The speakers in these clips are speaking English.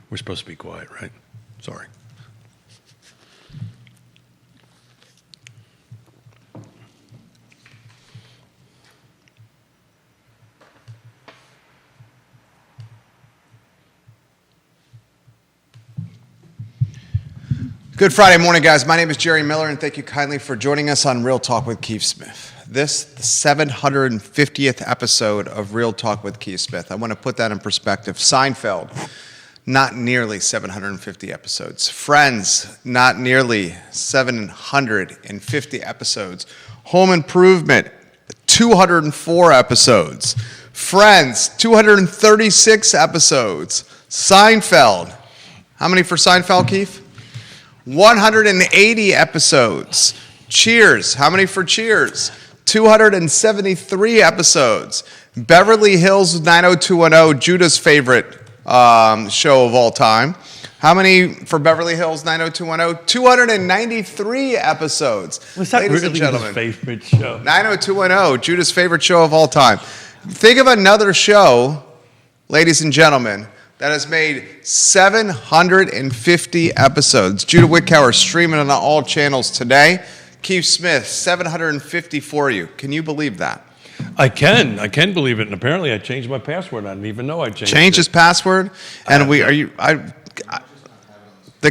We're supposed to be quiet, right? Sorry. Good Friday morning, guys. My name is Jerry Miller, and thank you kindly for joining us on Real Talk with Keith Smith. This, the 750th episode of Real Talk with Keith Smith. I want to put that in perspective. Seinfeld, not nearly 750 episodes. Friends, not nearly 750 episodes. Home Improvement, 204 episodes. Friends, 236 episodes. Seinfeld, how many for Seinfeld, Keith? 180 episodes. Cheers, how many for Cheers? 273 episodes. Beverly Hills 90210, Judah's favorite show of all time. How many for Beverly Hills 90210? 293 episodes. Was that Ladies really and gentlemen, his favorite show? 90210, Judah's favorite show of all time. Think of another show, ladies and gentlemen, that has made 750 episodes. Judah Wickower streaming on all channels today. Keith Smith, 750 for you. Can you believe that? I can believe it, and apparently I changed my password. I didn't even know I changed it. Change his password, and the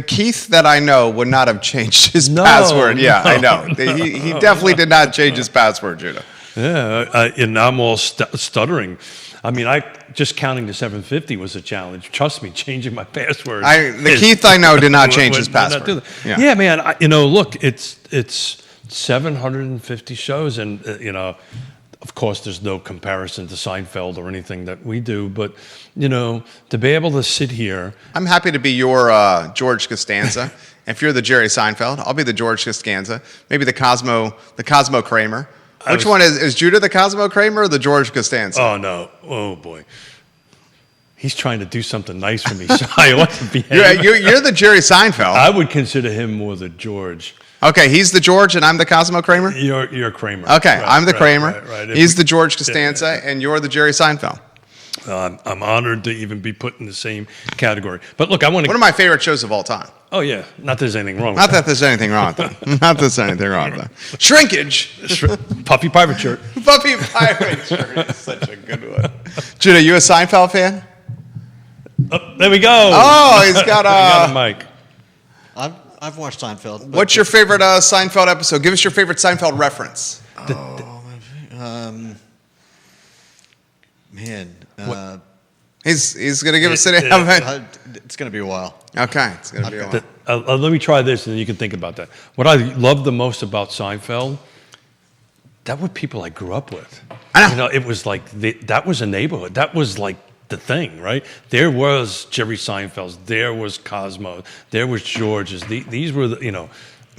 Keith that I know would not have changed his password. Yeah, I know. He definitely did not change his password, Judah. Yeah, and I'm all stuttering. I mean, just counting to 750 was a challenge. Trust me, changing my password. Keith I know did not change his password. Yeah, man. Look, it's 750 shows, and of course, there's no comparison to Seinfeld or anything that we do. But to be able to sit here, I'm happy to be your George Costanza. If you're the Jerry Seinfeld, I'll be the George Costanza. Maybe the Cosmo Kramer. Which one is Judah the Cosmo Kramer or the George Costanza? Oh, no. Oh, boy. He's trying to do something nice for me, so I want to behave. You're the Jerry Seinfeld. I would consider him more the George. Okay, he's the George and I'm the Cosmo Kramer? You're Kramer. Okay, I'm the Kramer. Right. He's the George Costanza and you're the Jerry Seinfeld. I'm honored to even be put in the same category. But look, one of my favorite shows of all time. Oh, yeah. Not that there's anything wrong with that. Not that there's anything wrong with that. Not that there's anything wrong with that. Shrinkage. Puffy pirate shirt. Puffy pirate shirt is such a good one. Judah, you a Seinfeld fan? Oh, there we go. Oh, he's got a mic. I've watched Seinfeld. What's your favorite Seinfeld episode? Give us your favorite Seinfeld reference. Man. He's going to give us an It's going to be a while. Okay, it's going to be a while. Let me try this, and then you can think about that. What I love the most about Seinfeld, that were people I grew up with. I know. It was like that was a neighborhood. That was like the thing, right? There was Jerry Seinfeld's. There was Cosmo. There was George's. These were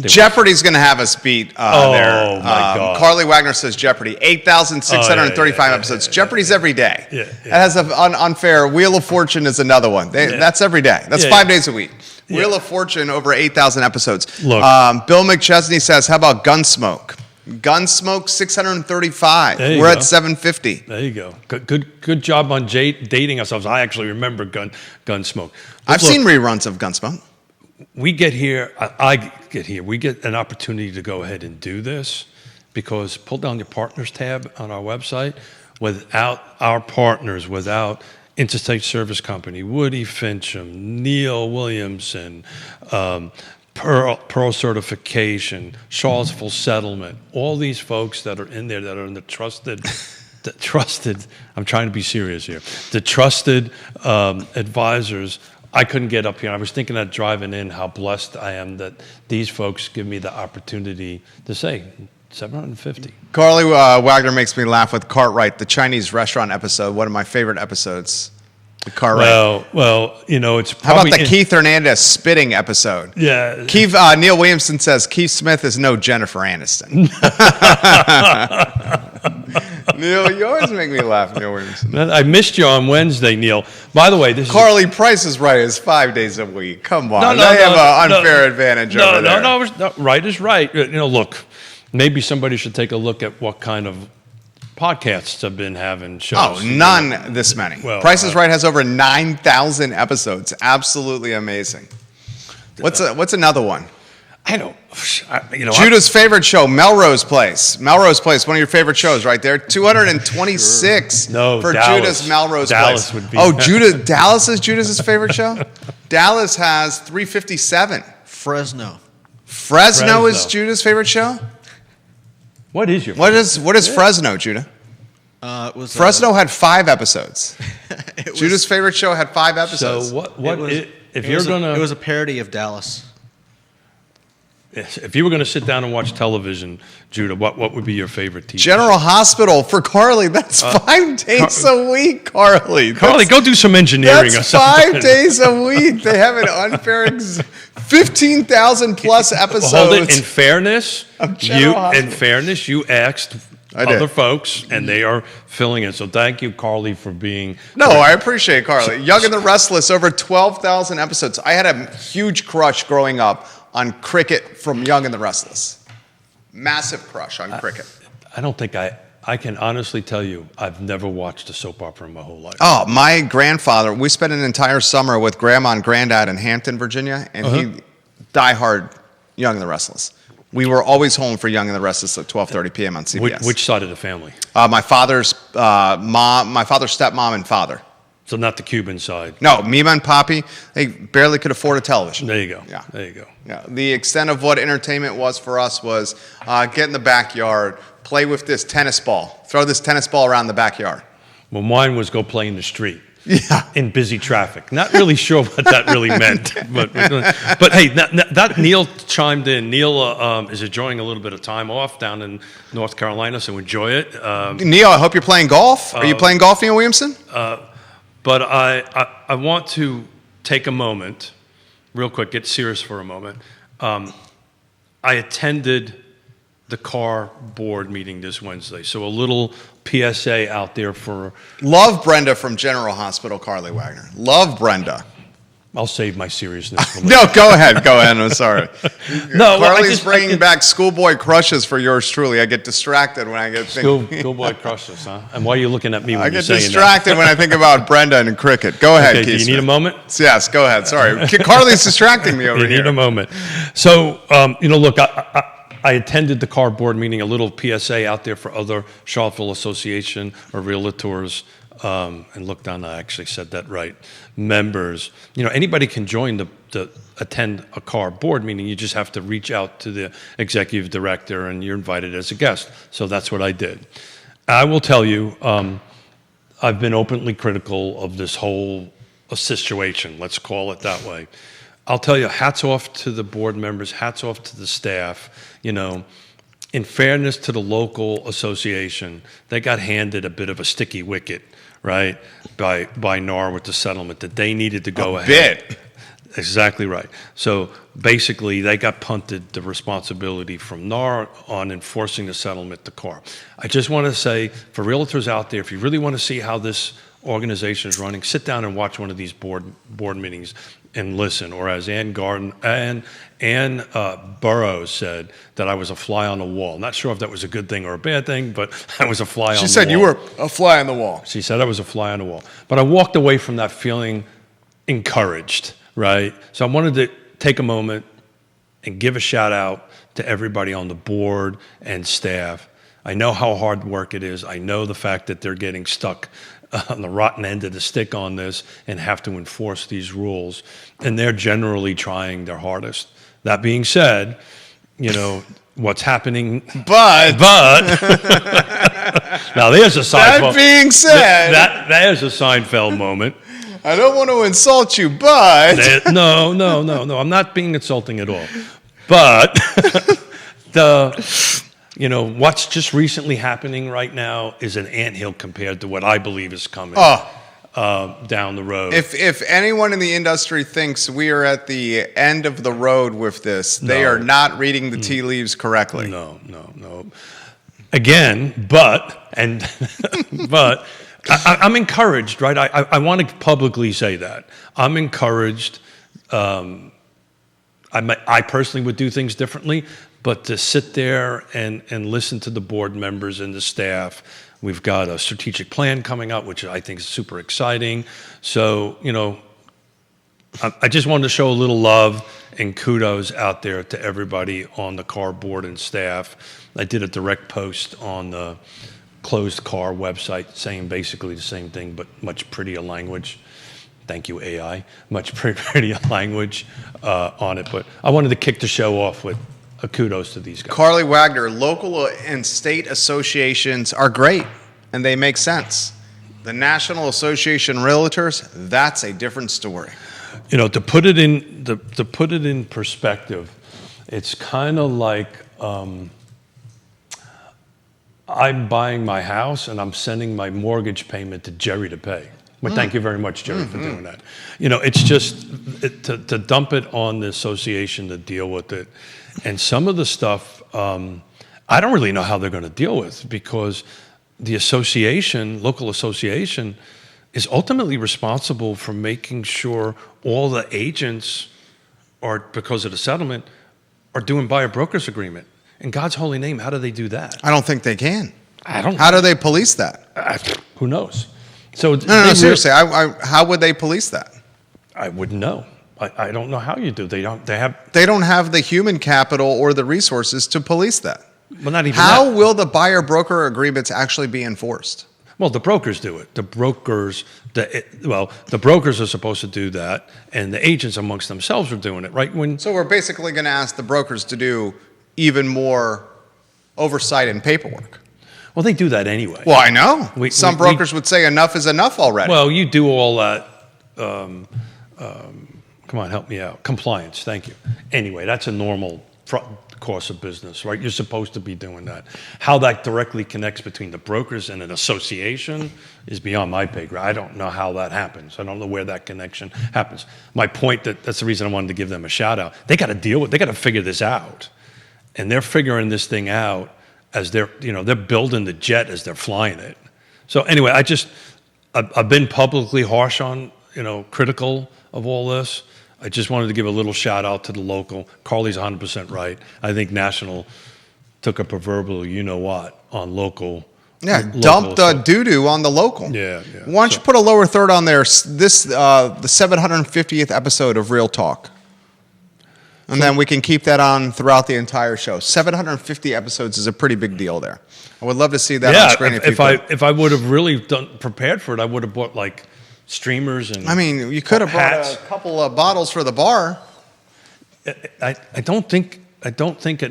Jeopardy's going to have us beat there. Oh, my God. Carly Wagner says Jeopardy. 8,635 episodes. Jeopardy's every day. Yeah. It has an unfair. Wheel of Fortune is another one. That's every day. That's 5 days a week. Wheel of Fortune, over 8,000 episodes. Look. Bill McChesney says, how about Gunsmoke? Gunsmoke, 635. We're at 750. There you go. Good job on dating ourselves. I actually remember Gunsmoke. I've seen reruns of Gunsmoke. We get here, I get here, we get an opportunity to go ahead and do this because pull down your partners tab on our website. Without our partners, without Intrastate Service Company, Woody Fincham, Neil Williamson, Pearl Certification, Charlottesville Settlement, all these folks that are in there that are in the trusted, I'm trying to be serious here, the trusted advisors. I couldn't get up here. I was thinking of driving in how blessed I am that these folks give me the opportunity to say 750. Carly Wagner makes me laugh with Cartwright, the Chinese restaurant episode, one of my favorite episodes. The Cartwright. Well, it's how about the Keith Hernandez spitting episode? Yeah. Neil Williamson says Keith Smith is no Jennifer Aniston. Neil, you always make me laugh, Neil Williamson. I missed you on Wednesday, Neil. By the way, Carly Price is Right is 5 days a week. Come on, they have an unfair advantage over there. No, right is right. Look, maybe somebody should take a look at what kind of podcasts have been having shows. Oh, none this many. Well, Price is Right has over 9,000 episodes. Absolutely amazing. What's another one? I don't. Judah's favorite show, Melrose Place. Melrose Place, one of your favorite shows, right there. 226 No, for Dallas. Judah's Melrose Dallas Place. would be- Oh, Dallas is Judah's favorite show. Dallas has 357. Fresno. Fresno is Fresno. Judah's favorite show. What is your? What is Fresno, Judah? It was Fresno had 5 episodes. it was- Judah's favorite show had 5 episodes. So what? it was- If it you're was a- gonna, it was a parody of Dallas. if you were gonna sit down and watch television, Judah, what would be your favorite TV? General Hospital for Carly. That's 5 days a week, Carly. Carly, go do some engineering or That's something. 5 days a week. They have an unfair 15,000 plus episodes. Hold it. In fairness, General Hospital. you asked I did. other folks, and they are filling in. So thank you, Carly, for being. No, I appreciate Carly. Young and the Restless, over 12,000 episodes. I had a huge crush growing up on Cricket from Young and the Restless. Massive crush on Cricket. I don't think I can honestly tell you I've never watched a soap opera in my whole life. Oh, my grandfather, we spent an entire summer with Grandma and Granddad in Hampton, Virginia, and he diehard Young and the Restless. We were always home for Young and the Restless at 12:30 p.m. on CBS. Which side of the family? My father's mom, my father's stepmom and father. So not the Cuban side. No, Mima and Poppy, they barely could afford a television. There you go. Yeah. There you go. Yeah. The extent of what entertainment was for us was get in the backyard, play with this tennis ball, throw this tennis ball around the backyard. Well, mine was go play in the street. Yeah. In busy traffic. Not really sure what that really meant. But hey, that Neil chimed in. Neil is enjoying a little bit of time off down in North Carolina, so enjoy it. Neil, I hope you're playing golf. Are you playing golf, Neil Williamson? But I want to take a moment, real quick, get serious for a moment. I attended the car board meeting this Wednesday, so a little PSA out there for. Love Brenda from General Hospital, Carly Wagner. Love Brenda. I'll save my seriousness for later. No, go ahead. Go ahead. I'm sorry. No, well, Carly's bringing back schoolboy crushes for yours truly. I get distracted when I get Schoolboy crushes, huh? And why are you looking at me when I you're get saying distracted when I think about Brenda and cricket. Go ahead, that? Okay, Keith do you need a Smith. moment? Yes, go ahead. Sorry. Carly's distracting me over You here. need a moment. So, look, I attended the car board meeting, a little PSA out there for other Charlottesville Association of Realtors, and look, Donna, I actually said that right, members. Anybody can join the attend a car board meeting. You just have to reach out to the executive director, and you're invited as a guest. So that's what I did. I will tell you, I've been openly critical of this whole situation, let's call it that way. I'll tell you, hats off to the board members, hats off to the staff. In fairness to the local association, they got handed a bit of a sticky wicket, right, by NAR with the settlement that they needed to go ahead. Bit. Exactly right. So basically, they got punted the responsibility from NAR on enforcing the settlement to CAR. I just want to say, for realtors out there, if you really want to see how this organization is running, sit down and watch one of these board meetings and listen. Or as Ann Burroughs said, that I was a fly on the wall. Not sure if that was a good thing or a bad thing, but I was a fly on the wall. She said you were a fly on the wall. She said I was a fly on the wall. But I walked away from that feeling encouraged, right? So I wanted to take a moment and give a shout out to everybody on the board and staff. I know how hard work it is. I know the fact that they're getting stuck on the rotten end of the stick on this and have to enforce these rules. And they're generally trying their hardest. That being said, what's happening. But Now there's a Seinfeld. that being said, There's a Seinfeld moment. I don't want to insult you, but No. I'm not being insulting at all. But what's just recently happening right now is an anthill compared to what I believe is coming down the road. If anyone in the industry thinks we are at the end of the road with this, they No. are not reading the tea leaves correctly. No. Again, but I'm encouraged, right? I want to publicly say that. I'm encouraged. I personally would do things differently, but to sit there and listen to the board members and the staff We've got a strategic plan coming up, which I think is super exciting. So, I just wanted to show a little love and kudos out there to everybody on the car board and staff. I did a direct post on the closed car website saying basically the same thing, but much prettier language. Thank you, AI. Much prettier language on it. But I wanted to kick the show off with a kudos to these guys. Carly Wagner, local and state associations are great, and they make sense. The National Association of Realtors, that's a different story. To put it in perspective, it's kind of like I'm buying my house and I'm sending my mortgage payment to Jerry to pay. Well, thank you very much, Jerry, for doing that. It's just to dump it on the association to deal with it. And some of the stuff, I don't really know how they're going to deal with, because the association, local association, is ultimately responsible for making sure all the agents are, because of the settlement, are doing buyer brokers agreement. In God's holy name, how do they do that? I don't think they can. I don't. How do they police that? Who knows? So No, seriously. How would they police that? I wouldn't know. I don't know how you do. They don't have the human capital or the resources to police that. Well, not even How that. will the buyer broker agreements actually be enforced? Well, the brokers do it. The brokers are supposed to do that, and the agents amongst themselves are doing it, right? So we're basically going to ask the brokers to do even more oversight and paperwork. Well, they do that anyway. Well, I know. Some brokers would say enough is enough already. Well, you do all that. Come on, help me out. Compliance, thank you. Anyway, that's a normal course of business, right? You're supposed to be doing that. How that directly connects between the brokers and an association is beyond my pay grade. I don't know how that happens. I don't know where that connection happens. My point, that's the reason I wanted to give them a shout out. They got to figure this out. And they're figuring this thing out as they're building the jet as they're flying it. So anyway, I've been publicly harsh on, critical of all this. I just wanted to give a little shout out to the local. Carly's 100% right. I think National took a proverbial you-know-what on local. Yeah, dumped doo-doo on the local. Yeah. Why don't you put a lower third on there, the 750th episode of Real Talk. And then we can keep that on throughout the entire show. 750 episodes is a pretty big deal there. I would love to see that on screen if I would have really prepared for it, I would have bought like streamers and you could have bought a couple of bottles for the bar. I don't think at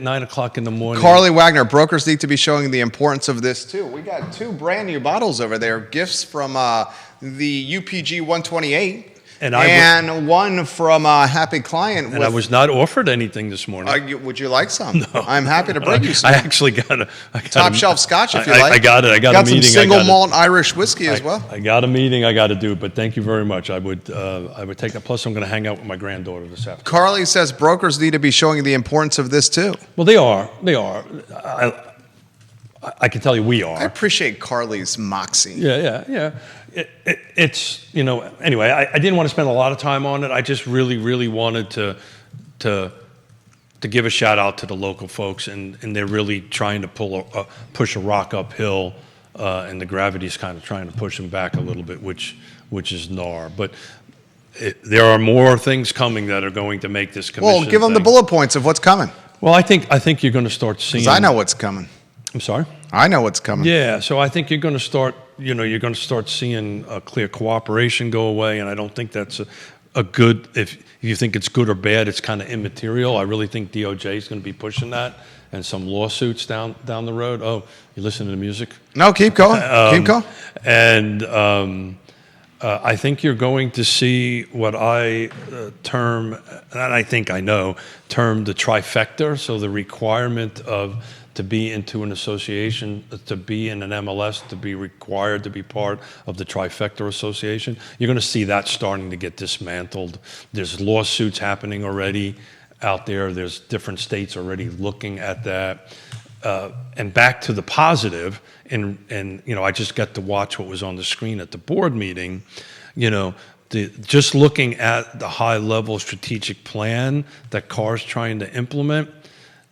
9 o'clock in the morning. Carly Wagner, brokers need to be showing the importance of this too. We got 2 brand new bottles over there, gifts from the UPG 128. And one from a happy client. And I was not offered anything this morning. Would you like some? No. I'm happy to bring you some. I actually got a top shelf scotch if you like. I got it. I got a meeting. Got some single malt Irish whiskey as well. I got a meeting I got to do, but thank you very much. I would take that. Plus, I'm going to hang out with my granddaughter this afternoon. Carly says brokers need to be showing the importance of this too. Well, they are. I can tell you we are. I appreciate Carly's moxie. Yeah. It's anyway, I didn't want to spend a lot of time on it. I just really wanted to give a shout out to the local folks, and they're really trying to push a rock uphill, and the gravity's kind of trying to push them back a little bit, which is gnar. But there are more things coming that are going to make this commission. Well, give them the bullet points of what's coming. Well, I think you're going to start seeing. Because I know what's coming. I'm sorry? I know what's coming. Yeah, so I think you're going to start, seeing a clear cooperation go away, and I don't think that's a good, if you think it's good or bad, it's kind of immaterial. I really think DOJ is going to be pushing that, and some lawsuits down the road. Oh, you listen to the music? No, keep going. Keep going. And I think you're going to see what I term the trifecta, so the requirement to be into an association, to be in an MLS, to be required to be part of the trifecta association. You're going to see that starting to get dismantled. There's lawsuits happening already out there. There's different states already looking at that. And back to the positive, and I just got to watch what was on the screen at the board meeting. Just looking at the high-level strategic plan that CAR's trying to implement,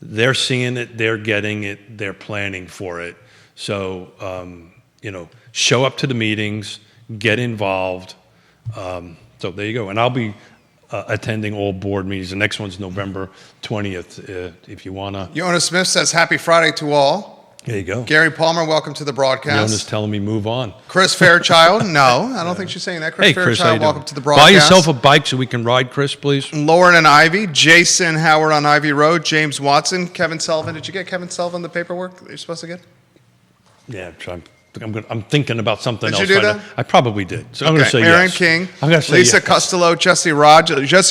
they're seeing it, they're getting it, they're planning for it. So show up to the meetings, get involved. So there you go. And I'll be attending all board meetings. The next one's November 20th, if you want to. Yonna Smith says, happy Friday to all. There you go. Gary Palmer, welcome to the broadcast. Yonna's telling me move on. Chris Fairchild, no, I don't think she's saying that. Chris Hey, Chris, how Fairchild, you doing? welcome to the broadcast. Buy yourself a bike so we can ride, Chris, please. Lauren and Ivy, Jason Howard on Ivy Road, James Watson, Kevin Sullivan. Did you get Kevin Sullivan the paperwork that you're supposed to get? Yeah, I'm thinking about something Did else. you do right that? now. I probably did. So I'm going to say Aaron yes. King, I'm going to say Lisa yes. Costello, Jesse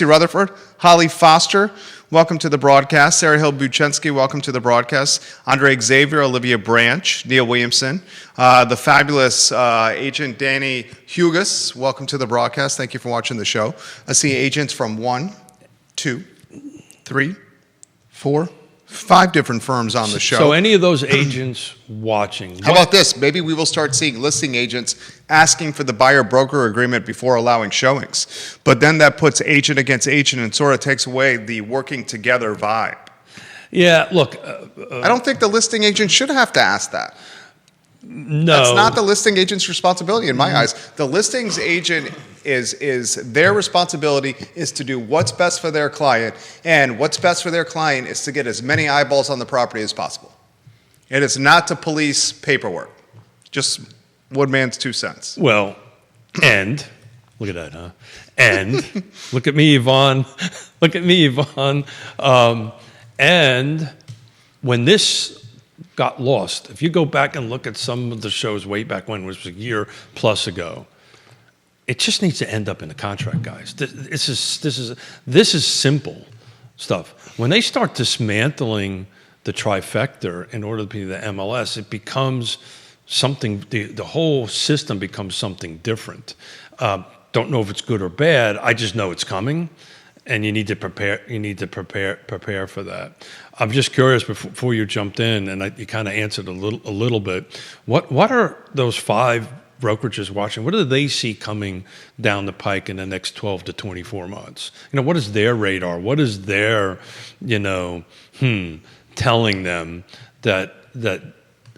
Rutherford, Holly Foster, welcome to the broadcast. Sarah Hill Buchensky, welcome to the broadcast. Andre Xavier, Olivia Branch, Neil Williamson, the fabulous agent Danny Hugas, welcome to the broadcast. Thank you for watching the show. I see agents from 1, 2, 3, 4, 5 different firms on the show. So any of those agents watching, How about this? Maybe we will start seeing listing agents asking for the buyer-broker agreement before allowing showings. But then that puts agent against agent and sort of takes away the working together vibe. yeah, look, I don't think the listing agent should have to ask that. no. That's not the listing agent's responsibility in my eyes. The listings agent is their responsibility is to do what's best for their client, and what's best for their client is to get as many eyeballs on the property as possible. It is not to police paperwork. Just Woodman's 2 cents. Well, and look at that, huh? And look at me, Yvonne. Look at me, Yvonne. And when this got lost, if you go back and look at some of the shows way back when, which was a year plus ago, it just needs to end up in the contract, guys. This is simple stuff. When they start dismantling the trifecta in order to be the MLS, it becomes something. The whole system becomes something different. Don't know if it's good or bad. I just know it's coming, and you need to prepare. You need to prepare for that. I'm just curious before you jumped in, and you kind of answered a little bit. What are those 5 brokerages watching? What do they see coming down the pike in the next 12 to 24 months? What is their radar? What is their, telling them that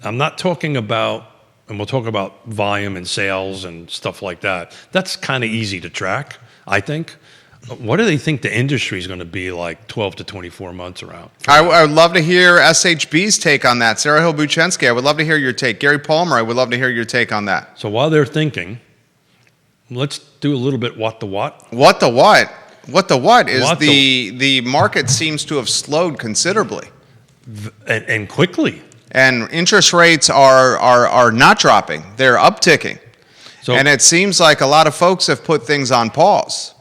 I'm not talking about, and we'll talk about volume and sales and stuff like that. That's kind of easy to track, I think. What do they think the industry is going to be like 12 to 24 months around? I would love to hear SHB's take on that. Sarah Hill Buchensky, I would love to hear your take. Gary Palmer, I would love to hear your take on that. So while they're thinking, let's do a little bit what the what. What the what? What the what is What the market seems to have slowed considerably. And quickly. And interest rates are not dropping. They're upticking. So, And it seems like a lot of folks have put things on pause.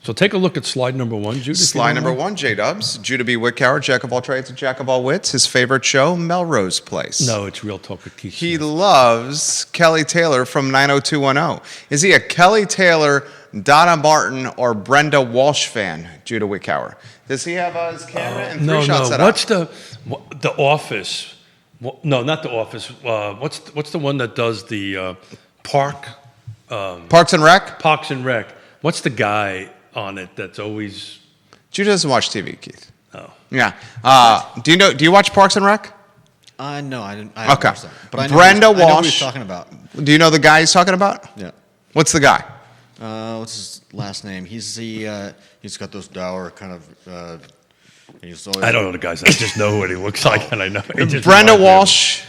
so take a look at slide number 1, Jude. if you Slide don't number mind. 1, J-Dubs. Judah B. Wickower, Jack of all trades and Jack of all wits. His favorite show, Melrose Place. No, it's Real Talk with Keith He Smith. loves Kelly Taylor from 90210. Is he a Kelly Taylor, Donna Martin, or Brenda Walsh fan, Judah Wickower? Does he have his camera and 3 shots set up? What's the Office? No, not the Office. What's the one that does the Parks and Rec? Parks and Rec? What's the guy on it that's always? Judah doesn't watch TV, Keith. Oh, Yeah. Do you watch Parks and Rec? No, I didn't. I haven't Okay. watched that. But I know Brenda I know what Walsh. he's talking about. Do you know the guy he's talking about? Yeah. What's the guy? What's his last name? He's he's got those dour kind of. He's always, I don't know the guys. I just know what he looks like, and I know. it just Brenda reminds me of him. Walsh,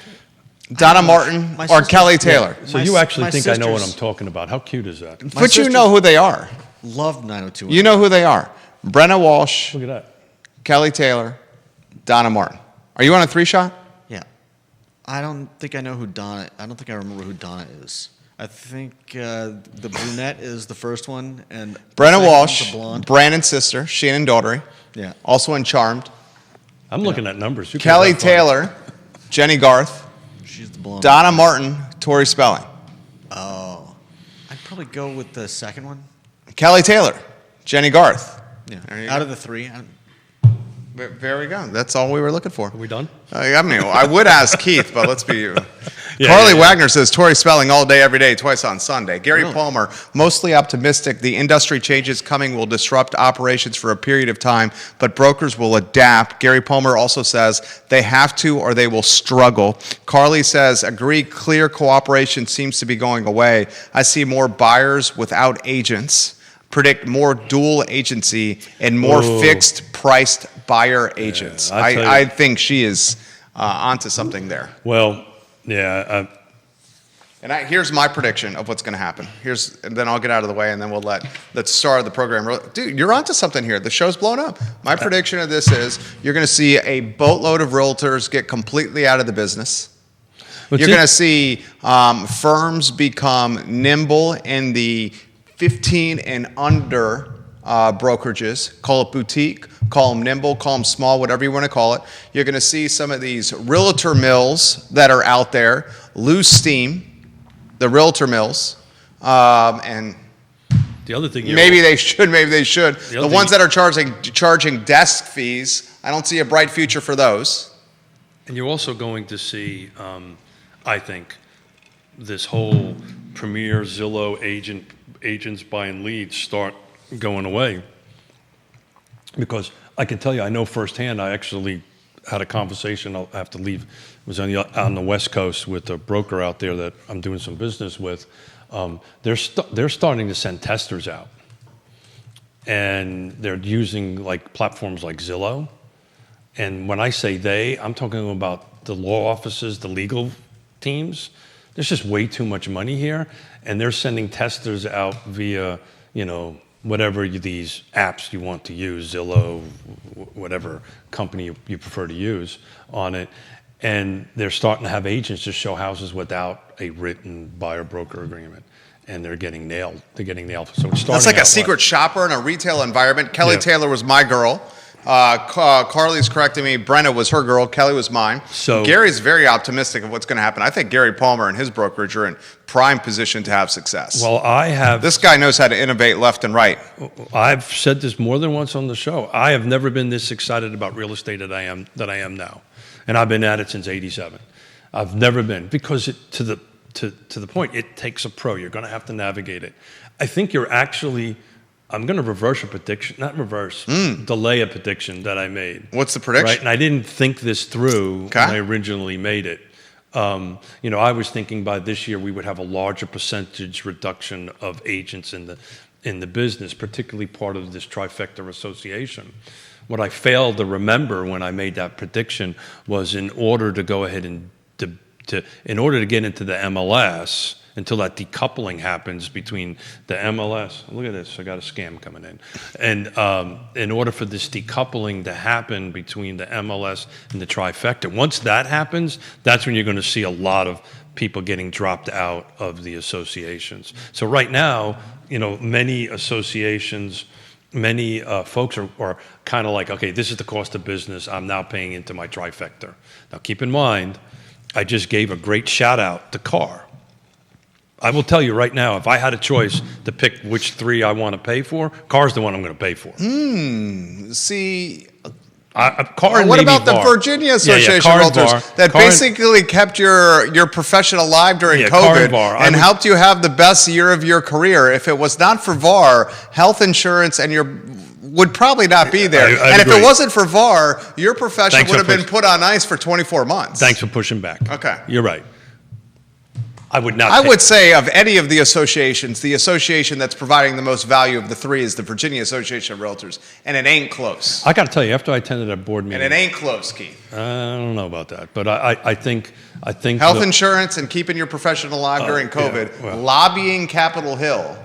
Donna Martin, My or sister- Kelly Taylor? So My you s- actually my think I know what I'm sisters- talking about? How cute is that? But you know who they are. Loved 90210. You know who they are. Brenda Walsh, Look at that. Kelly Taylor, Donna Martin. Are you on a 3-shot? Yeah. I don't think I know who Donna. I don't think I remember who Donna is. I think the brunette is the first one, and the Brenda second one's Walsh, the blonde. Brandon's sister, Shannon Daughtery, Yeah. also in Charmed. I'm looking at numbers. You Kelly guys have fun. Taylor, Jenny Garth, She's the blonde. Donna Martin, Tori Spelling. Oh. I'd probably go with the second one. Kelly Taylor, Jenny Garth. Yeah. There you Out go. of the 3. There we go. That's all we were looking for. Are we done? I mean, I would ask Keith, but let's be. Carly Wagner says, Tori Spelling all day, every day, twice on Sunday. Gary Palmer, mostly optimistic. The industry changes coming will disrupt operations for a period of time, but brokers will adapt. Gary Palmer also says they have to or they will struggle. Carly says, agree, clear cooperation seems to be going away. I see more buyers without agents. Predict more dual agency and more fixed priced buyer agents. I think she is onto something there. Well, yeah. And here's my prediction of what's going to happen. And then I'll get out of the way, and then we'll let the star of the program. Dude, you're onto something here. The show's blown up. My prediction of this is you're going to see a boatload of realtors get completely out of the business. You're going to see firms become nimble in the 15 and under brokerages. Call it boutique, call them nimble, call them small, whatever you want to call it. You're going to see some of these realtor mills that are out there lose steam, the realtor mills, and the other thing, maybe they should. The ones that are charging desk fees, I don't see a bright future for those. And you're also going to see, I think, this whole Premier Zillow agents buying leads start going away, because I can tell you, I know firsthand. I actually had a conversation. I'll have to leave. It was on the West Coast with a broker out there that I'm doing some business with. They're starting to send testers out, and they're using like platforms like Zillow. And when I say they, I'm talking about the law offices, the legal teams. There's just way too much money here, and they're sending testers out via, whatever these apps you want to use, Zillow, whatever company you prefer to use on it. And they're starting to have agents just show houses without a written buyer-broker agreement, and they're getting nailed. So it's starting. That's like a secret shopper in a retail environment. Kelly Taylor was my girl. Carly's correcting me. Brenna was her girl. Kelly was mine. So Gary's very optimistic of what's going to happen. I think Gary Palmer and his brokerage are in prime position to have success. Well, this guy knows how to innovate left and right. I've said this more than once on the show. I have never been this excited about real estate that I am now, and I've been at it since '87. I've never been, because to the point, it takes a pro. You're going to have to navigate it. I think you're actually. I'm going to reverse a prediction, delay a prediction that I made. What's the prediction? Right, and I didn't think this through when I originally made it. I was thinking by this year we would have a larger percentage reduction of agents in the business, particularly part of this trifecta association. What I failed to remember when I made that prediction was, in order to go ahead and in order to get into the MLS, until that decoupling happens between the MLS. Look at this, I got a scam coming in. And in order for this decoupling to happen between the MLS and the trifecta, once that happens, that's when you're going to see a lot of people getting dropped out of the associations. So right now, many associations, many folks are kind of like, okay, this is the cost of business. I'm now paying into my trifecta. Now keep in mind, I just gave a great shout out to CAR. I will tell you right now, if I had a choice to pick which three I want to pay for, CAR's the one I'm going to pay for. See, CAR and what about the VAR. Virginia Association of Realtors that basically kept your profession alive during COVID and helped you have the best year of your career? If it was not for VAR, health insurance would probably not be there. And if it wasn't for VAR, your profession would have been put on ice for 24 months. Thanks for pushing back. Okay. You're right. I would say of any of the associations, the association that's providing the most value of the three is the Virginia Association of Realtors, and it ain't close. I got to tell you, after I attended a board meeting, and it ain't close, Keith. I don't know about that, but I think health insurance and keeping your profession alive during COVID, lobbying Capitol Hill,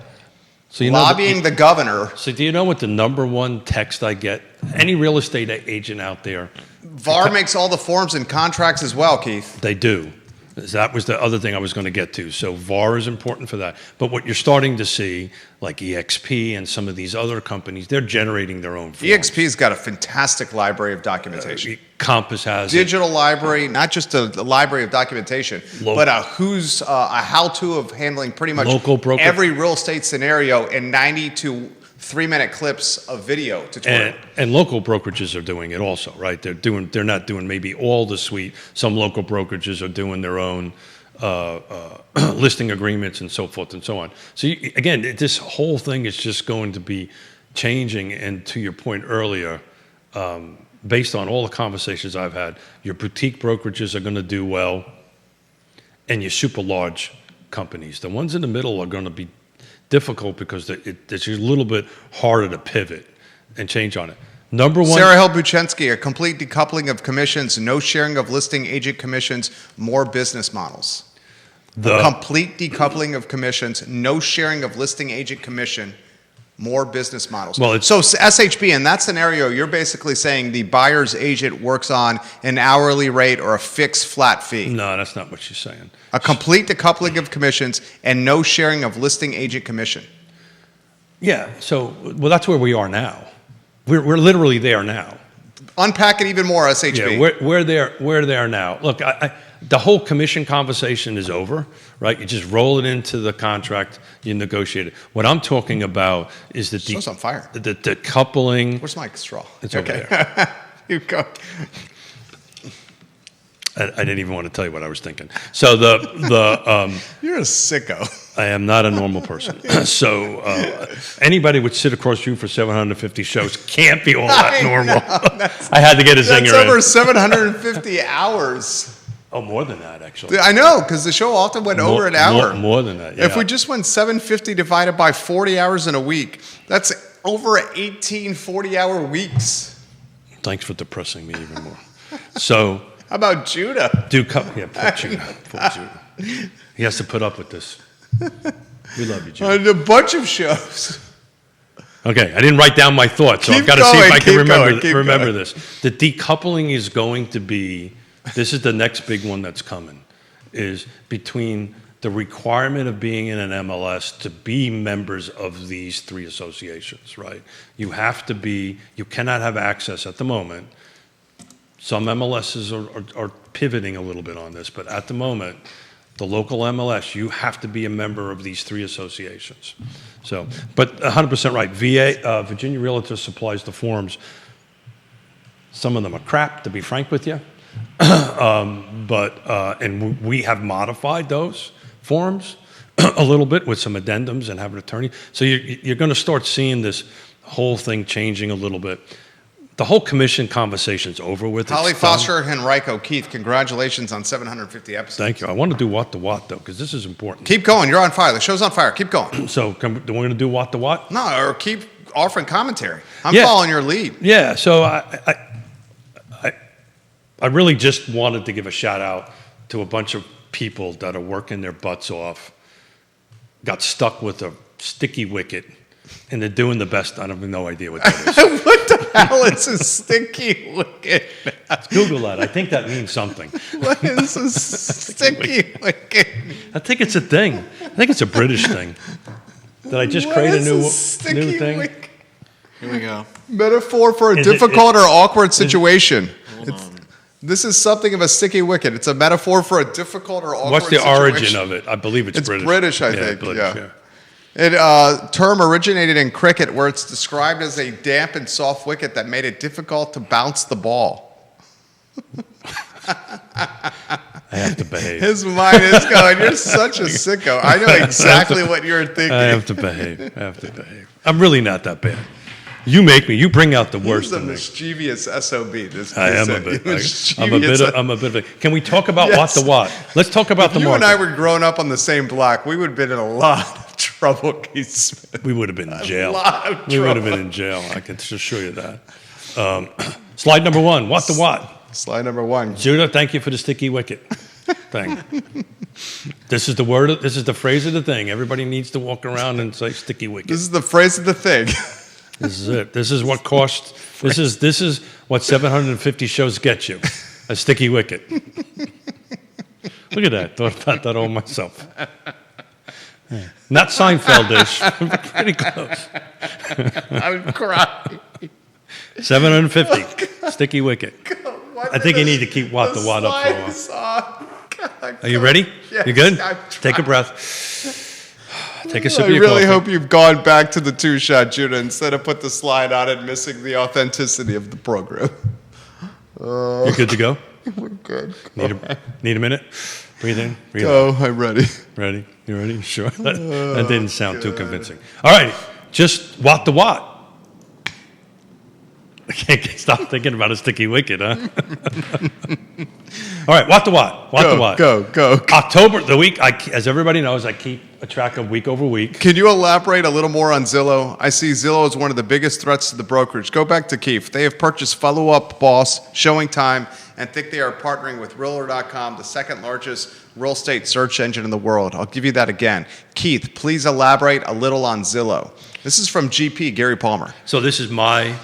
lobbying the governor. So do you know what the number one text I get? Any real estate agent out there? VAR makes all the forms and contracts as well, Keith. They do. That was the other thing I was going to get to. So VAR is important for that. But what you're starting to see, like EXP and some of these other companies, they're generating their own forms. EXP's got a fantastic library of documentation. Compass has digital library, not just a library of documentation, but a how-to of handling pretty much every real estate scenario in 90 to 3-minute clips of video tutorial. And local brokerages are doing it also, right? They're not doing maybe all the suite. Some local brokerages are doing their own listing agreements and so forth and so on. So again, this whole thing is just going to be changing. And to your point earlier, based on all the conversations I've had, your boutique brokerages are going to do well, and your super large companies. The ones in the middle are going to be difficult because it's a little bit harder to pivot and change on it. Number one. Sarah Hill Buchensky, a complete decoupling of commissions, no sharing of listing agent commissions, more business models. A complete decoupling of commissions, no sharing of listing agent commission, more business models. Well, so SHB, in that scenario, you're basically saying the buyer's agent works on an hourly rate or a fixed flat fee. No, that's not what she's saying. A complete decoupling of commissions and no sharing of listing agent commission. Yeah, well, that's where we are now. We're literally there now. Unpack it even more, SHB. Yeah, we're there now. Look, the whole commission conversation is over, right? You just roll it into the contract, you negotiate it. What I'm talking about is that Show's on fire. the decoupling. Where's my straw? It's over there. You go. I didn't even want to tell you what I was thinking. So You're a sicko. I am not a normal person. So anybody would sit across you for 750 shows can't be all that normal. I had to get a zinger That's over in. 750 hours. Oh, more than that, actually. I know, because the show often went over an hour. More than that, yeah. If we just went 750 divided by 40 hours in a week, that's over 18 40-hour weeks. Thanks for depressing me even more. So... How about Judah? Poor Judah. He has to put up with this. We love you, Judah. A bunch of shows. Okay, I didn't write down my thoughts, so I've got to see if I can remember this. The decoupling is going to be, this is the next big one that's coming, is between the requirement of being in an MLS to be members of these three associations, right? You cannot have access at the moment. Some MLSs are pivoting a little bit on this, but at the moment, the local MLS, you have to be a member of these three associations. So, but 100% right. Virginia Realtor supplies the forms. Some of them are crap, to be frank with you. And we have modified those forms a little bit with some addendums and have an attorney. So you're going to start seeing this whole thing changing a little bit. The whole commission conversation's over with. Holly Foster, Henrico, Keith, congratulations on 750 episodes. Thank you. I want to do what the what, though, because this is important. Keep going. You're on fire. The show's on fire. Keep going. So we're going to do what the what? No, or keep offering commentary. I'm Yeah. following your lead. Yeah, so I really just wanted to give a shout out to a bunch of people that are working their butts off, got stuck with a sticky wicket, and they're doing the best. I have no idea what that is. What the hell is a sticky wicket? Google that. I think that means something. What is a sticky wicket? I think it's a thing. I think it's a British thing. Did I just create a new thing? Wicket? Here we go. Metaphor for a difficult or awkward situation. This is something of a sticky wicket. It's a metaphor for a difficult or awkward What's the situation. origin of it? I believe it's British. It's British, I think. British, Yeah. It term originated in cricket, where it's described as a damp and soft wicket that made it difficult to bounce the ball. I have to behave. His mind is going, you're such a sicko. I know exactly what you're thinking. I have to behave. I'm really not that bad. You make me. You bring out the worst He's a in me. mischievous SOB. I am a bit. I'm a bit of a. Can we talk about what the what? Let's talk about the you market. and I were growing up on the same block, we would have been in a lot of trouble, Keith Smith. We would have been in jail. A lot of We would have trouble. been in jail. I can assure you that. Slide number one. What the what? Slide number one. Judah, thank you for the sticky wicket thing. This is the word. This is the phrase of the thing. Everybody needs to walk around and say sticky wicket. This is the phrase of the thing. This is it. This is what cost. This is what 750 shows get you. A sticky wicket. Look at that. Thought about that all myself. Not Seinfeld-ish. Pretty close. I would cry. 750. Sticky wicket. I think you need to keep what the what up for a while. Are you ready? Yes, You good? I'm Take a breath. Take a sip I of your really coffee. hope you've gone back to the two-shot, Judah, instead of put the slide on it, missing the authenticity of the program. You good to go? We're good. Need a minute? Breathe in. Breathe Go. out. I'm ready. Ready? You ready? Sure. That didn't sound too convincing. All right. Just watt to watt. I can't stop thinking about a sticky wicket, huh? All right, watt to watt. Watt to watt. Go. October, the week, as everybody knows, I keep a track of week over week. Can you elaborate a little more on Zillow? I see Zillow as one of the biggest threats to the brokerage. Go back to Keith. They have purchased Follow Up Boss, Showing Time, and think they are partnering with Realtor.com, the second largest real estate search engine in the world. I'll give you that again. Keith, please elaborate a little on Zillow. This is from GP, Gary Palmer. So this is my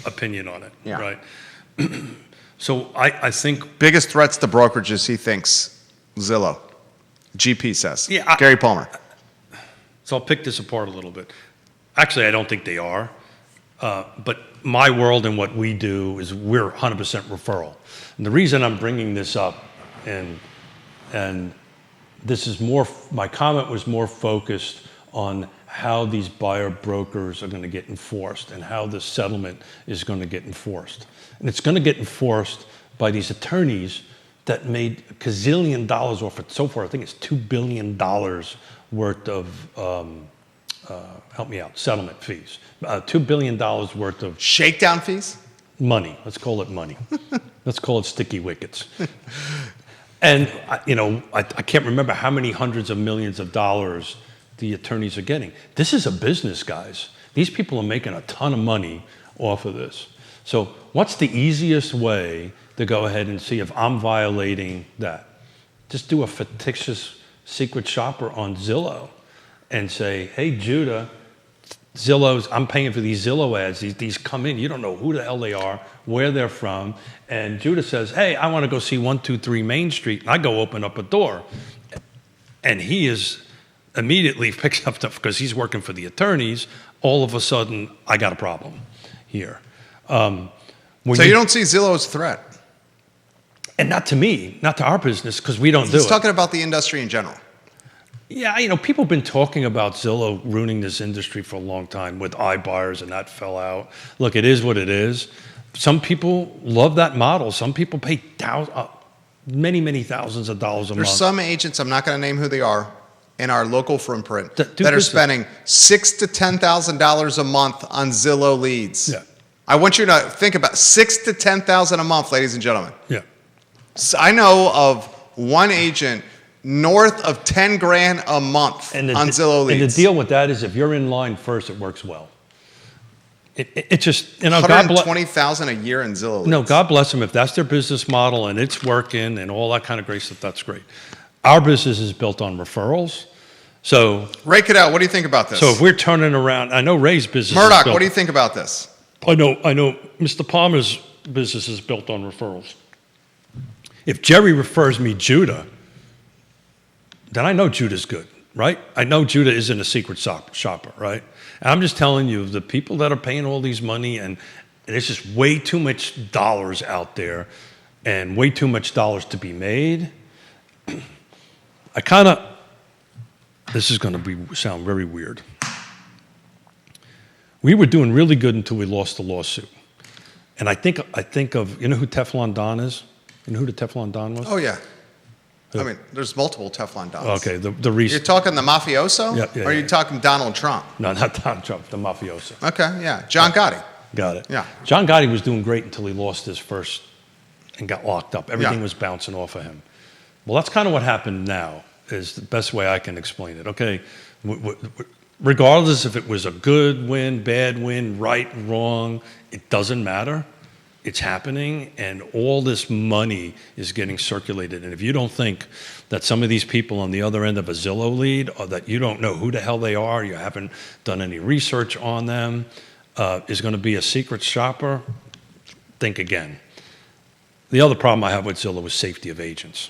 opinion on it, Yeah. right? So I think... Biggest threats to brokerages, he thinks, Zillow. GP says. Yeah, Gary Palmer. So I'll pick this apart a little bit. Actually, I don't think they are. But my world and what we do is we're 100% referral. And the reason I'm bringing this up, and this is more, my comment was more focused on how these buyer brokers are going to get enforced and how this settlement is going to get enforced. And it's going to get enforced by these attorneys that made a gazillion dollars off it so far. I think it's $2 billion worth of, help me out, settlement fees. $2 billion worth of Shakedown fees? money. Let's call it money. Let's call it sticky wickets. And, I can't remember how many hundreds of millions of dollars the attorneys are getting. This is a business, guys. These people are making a ton of money off of this. So what's the easiest way to go ahead and see if I'm violating that? Just do a fictitious secret shopper on Zillow and say, hey, Judah, I'm paying for these Zillow ads. These come in. You don't know who the hell they are, where they're from. And Judah says, hey, I want to go see 123 Main Street. And I go open up a door. And he is immediately picks up stuff because he's working for the attorneys. All of a sudden, I got a problem here. So you don't see Zillow as a threat? And not to me, not to our business, because we don't do it. He's talking about the industry in general. Yeah, people have been talking about Zillow ruining this industry for a long time with iBuyers, and that fell out. Look, it is what it is. Some people love that model. Some people pay many, many thousands of dollars a month. There's some agents, I'm not going to name who they are, in our local footprint that are business. spending $6,000 to $10,000 a month on Zillow leads. Yeah. I want you to think about $6,000 to $10,000 a month, ladies and gentlemen. Yeah. So I know of one agent north of $10,000 a month on Zillow leads. And the deal with that is if you're in line first, it works well. It just, $120,000 a year in Zillow leads. No, God bless them. If that's their business model and it's working and all that kind of great stuff, that's great. Our business is built on referrals. So Rake it out. What do you think about this? So if we're turning around, I know Ray's business Murdoch, is built, what do you think about this? I know Mr. Palmer's business is built on referrals. If Jerry refers me Judah, then I know Judah's good, right? I know Judah isn't a secret shopper, right? And I'm just telling you, the people that are paying all these money, and there's just way too much dollars out there and way too much dollars to be made. This is going to sound very weird. We were doing really good until we lost the lawsuit. And I think of, you know who Teflon Don is? You know who the Teflon Don was? Oh, yeah. I mean, there's multiple Teflon Dons. Okay, the You're recent. talking the mafioso? Yeah, or are you yeah. talking Donald Trump? No, not Donald Trump, the mafioso. Okay, yeah. John Gotti. Got it. Yeah. John Gotti was doing great until he lost his first and got locked up. Everything Yeah. was bouncing off of him. Well, that's kind of what happened now, is the best way I can explain it. Okay, regardless if it was a good win, bad win, right, wrong, it doesn't matter. It's happening, and all this money is getting circulated. And if you don't think that some of these people on the other end of a Zillow lead, or that you don't know who the hell they are, you haven't done any research on them, is going to be a secret shopper, think again. The other problem I have with Zillow is safety of agents.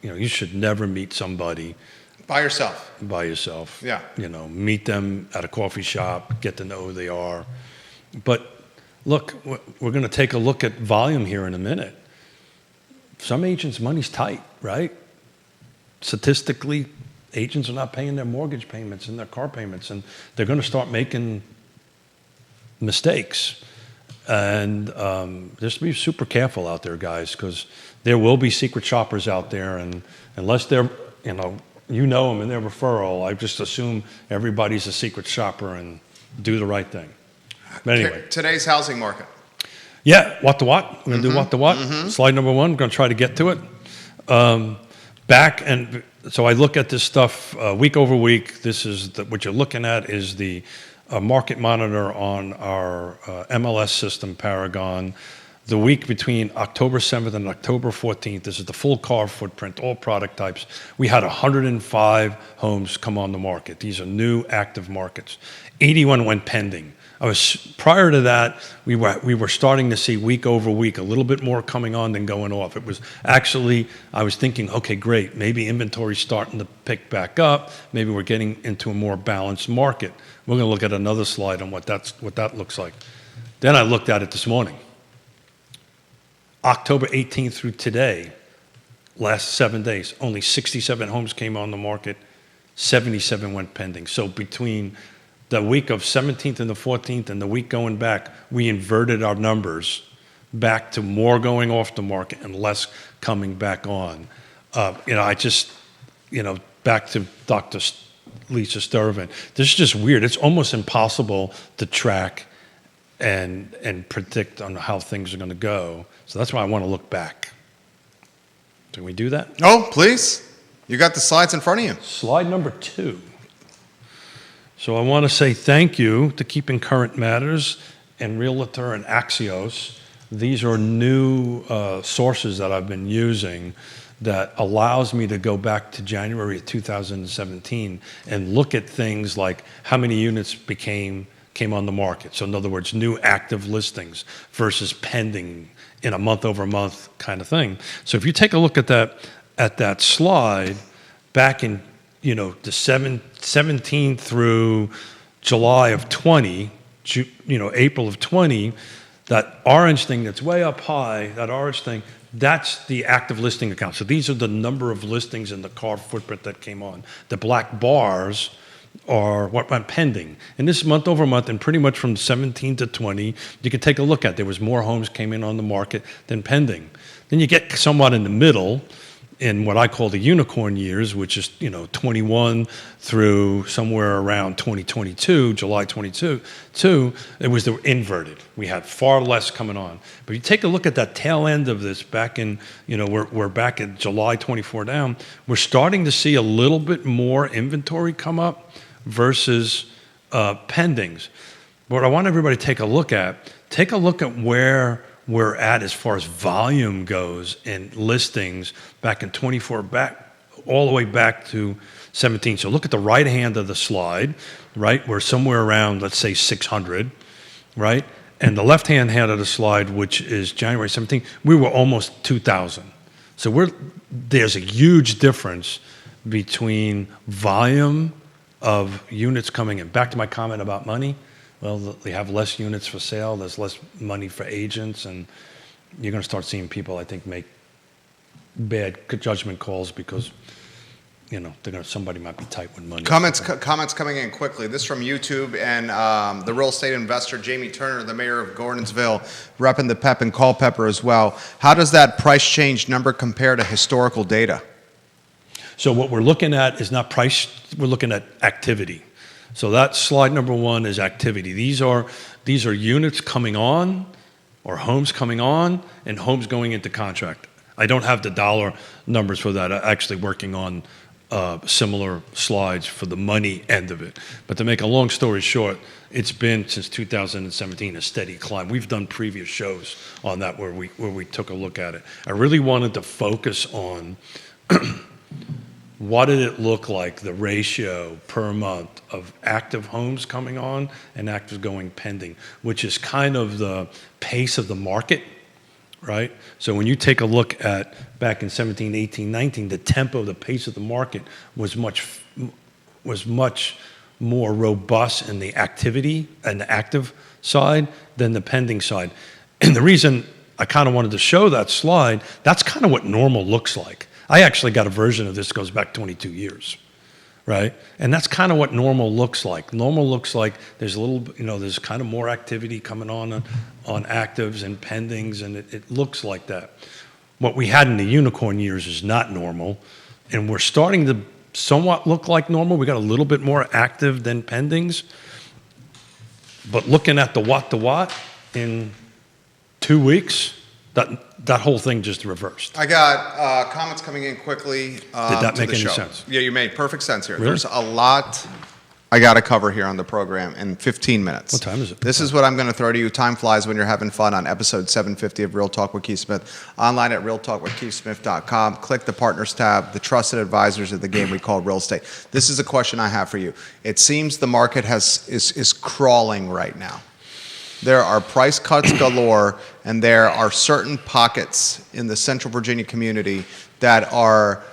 You should never meet somebody By yourself. by yourself. Yeah. Meet them at a coffee shop, get to know who they are. But look, we're going to take a look at volume here in a minute. Some agents' money's tight, right? Statistically, agents are not paying their mortgage payments and their car payments, and they're going to start making mistakes. And just be super careful out there, guys, because there will be secret shoppers out there, and unless they're, you know them and they're referral, I just assume everybody's a secret shopper and do the right thing. But anyway. Today's housing market. Yeah, what to what? We're going to do what to what. Slide number 1, we're going to try to get to it. So I look at this stuff week over week. This is what you're looking at is the market monitor on our MLS system, Paragon. The week between October 7th and October 14th, this is the full car footprint, all product types. We had 105 homes come on the market. These are new active markets. 81 went pending. Prior to that, we were starting to see week over week a little bit more coming on than going off. It was actually, I was thinking, okay, great, maybe inventory's starting to pick back up. Maybe we're getting into a more balanced market. We're going to look at another slide on what that looks like. Then I looked at it this morning. October 18th through today, last 7 days, only 67 homes came on the market, 77 went pending. So between the week of 17th and the 14th and the week going back, we inverted our numbers back to more going off the market and less coming back on. Back to Dr. Lisa Sturvin. This is just weird. It's almost impossible to track and predict on how things are going to go. So that's why I want to look back. Can we do that? Oh, please. You got the slides in front of you. Slide number 2. So I want to say thank you to Keeping Current Matters and Realtor and Axios. These are new sources that I've been using that allows me to go back to January of 2017 and look at things like how many units came on the market. So in other words, new active listings versus pending in a month over month kind of thing. So if you take a look at that slide back in the 17 through July of 20, April of 20, that orange thing that's way up high, that orange thing, that's the active listing account. So these are the number of listings in the car footprint that came on. The black bars are what went pending. And this month over month, and pretty much from 17 to 20, you can take a look at. There was more homes came in on the market than pending. Then you get somewhat in the middle, in what I call the unicorn years, which is 21 through somewhere around 2022, July 22, it was the inverted. We had far less coming on. But you take a look at that tail end of this back in, we're back at July 24 down. We're starting to see a little bit more inventory come up versus pendings. What I want everybody to take a look at where we're at as far as volume goes in listings back in 24, all the way back to 17. So look at the right hand of the slide, right? We're somewhere around, let's say 600, right? And the left-hand of the slide, which is January 17, we were almost 2,000. So there's a huge difference between volume of units coming in. Back to my comment about money. Well, they have less units for sale. There's less money for agents, and you're going to start seeing people, I think, make bad judgment calls because, somebody might be tight with money. Comments coming in quickly. This from YouTube and the real estate investor Jamie Turner, the mayor of Gordonsville, repping the Pep and Culpeper as well. How does that price change number compare to historical data? So what we're looking at is not price. We're looking at activity. So that slide number 1 is activity. These are units coming on, or homes coming on, and homes going into contract. I don't have the dollar numbers for that. I'm actually working on similar slides for the money end of it. But to make a long story short, it's been since 2017 a steady climb. We've done previous shows on that where we took a look at it. I really wanted to focus on what did it look like, the ratio per month of active homes coming on and active going pending, which is kind of the pace of the market, right? So when you take a look at back in 17, 18, 19, the tempo, the pace of the market was much more robust in the activity and the active side than the pending side. And the reason I kind of wanted to show that slide, that's kind of what normal looks like. I actually got a version of this that goes back 22 years, right? And that's kind of what normal looks like. Normal looks like there's a little, there's kind of more activity coming on actives and pendings, and it looks like that. What we had in the unicorn years is not normal, and we're starting to somewhat look like normal. We got a little bit more active than pendings, but looking at the watt in 2 weeks, that whole thing just reversed. I got comments coming in quickly. Did that to make the any show. sense? Yeah, you made perfect sense here. Really? There's a lot I got to cover here on the program in 15 minutes. What time is it? This is what I'm going to throw to you. Time flies when you're having fun on episode 750 of Real Talk with Keith Smith. Online at realtalkwithkeithsmith.com. Click the Partners tab, the trusted advisors of the game we call real estate. This is a question I have for you. It seems the market is crawling right now. There are price cuts galore, and there are certain pockets in the Central Virginia community that are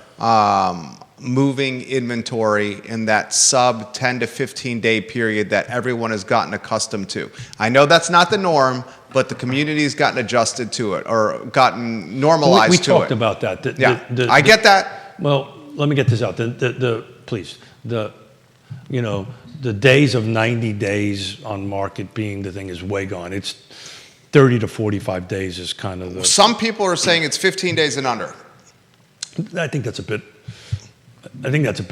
moving inventory in that sub 10 to 15 day period that everyone has gotten accustomed to. I know that's not the norm, but the community's gotten adjusted to it or gotten normalized we to talked it. about that. I get that. Well, let me get this out. Please, the days of 90 days on market being the thing is way gone. It's 30 to 45 days is kind of the. Some people are saying it's 15 days and under. I think that's a bit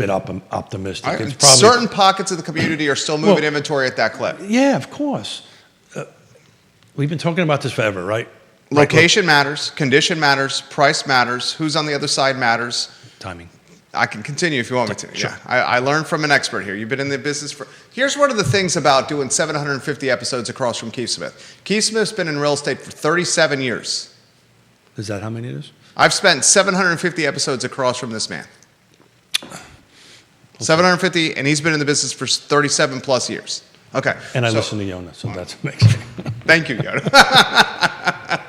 optimistic. It's probably, Certain pockets of the community are still moving inventory at that clip. Yeah, of course. We've been talking about this forever, right? Location matters, condition matters, price matters, who's on the other side matters. Timing. I can continue if you want me to. Sure. Yeah, I learned from an expert here. You've been in the business for. Here's one of the things about doing 750 episodes across from Keith Smith. Keith Smith's been in real estate for 37 years. Is that how many it is? I've spent 750 episodes across from this man. 750, and he's been in the business for 37 plus years. Okay. And I listen to Yonna, so that's amazing. Thank you, Yonna.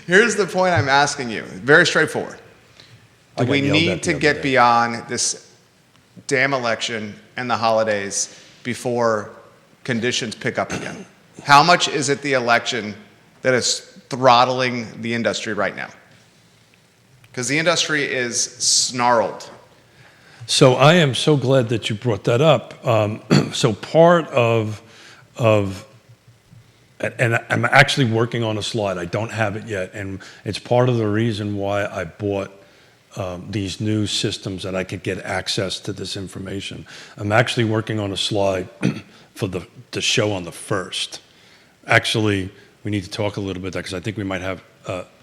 Here's the point I'm asking you. Very straightforward. Do we need to get beyond this damn election and the holidays before conditions pick up again? How much is it the election that is throttling the industry right now? Because the industry is snarled. So I am so glad that you brought that up. So part of, and I'm actually working on a slide. I don't have it yet, and it's part of the reason why I bought these new systems that I could get access to this information. I'm actually working on a slide for the show on the 1st. Actually, we need to talk a little bit because I think we might have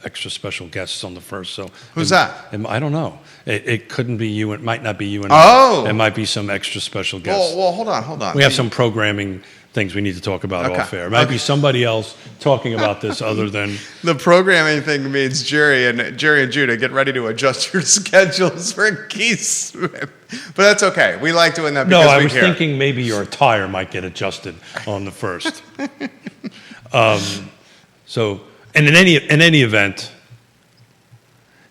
extra special guests on the 1st. So who's that? I don't know. It couldn't be you. It might not be you. And Oh, it might be some extra special guests. Well, hold on. We have some programming things we need to talk about off air. It might be somebody else talking about this other than the programming thing means Jerry and Judah, get ready to adjust your schedules for Keith Smith. But that's okay. We like doing that because I we was care. thinking maybe your attire might get adjusted on the 1st. So, and in any event,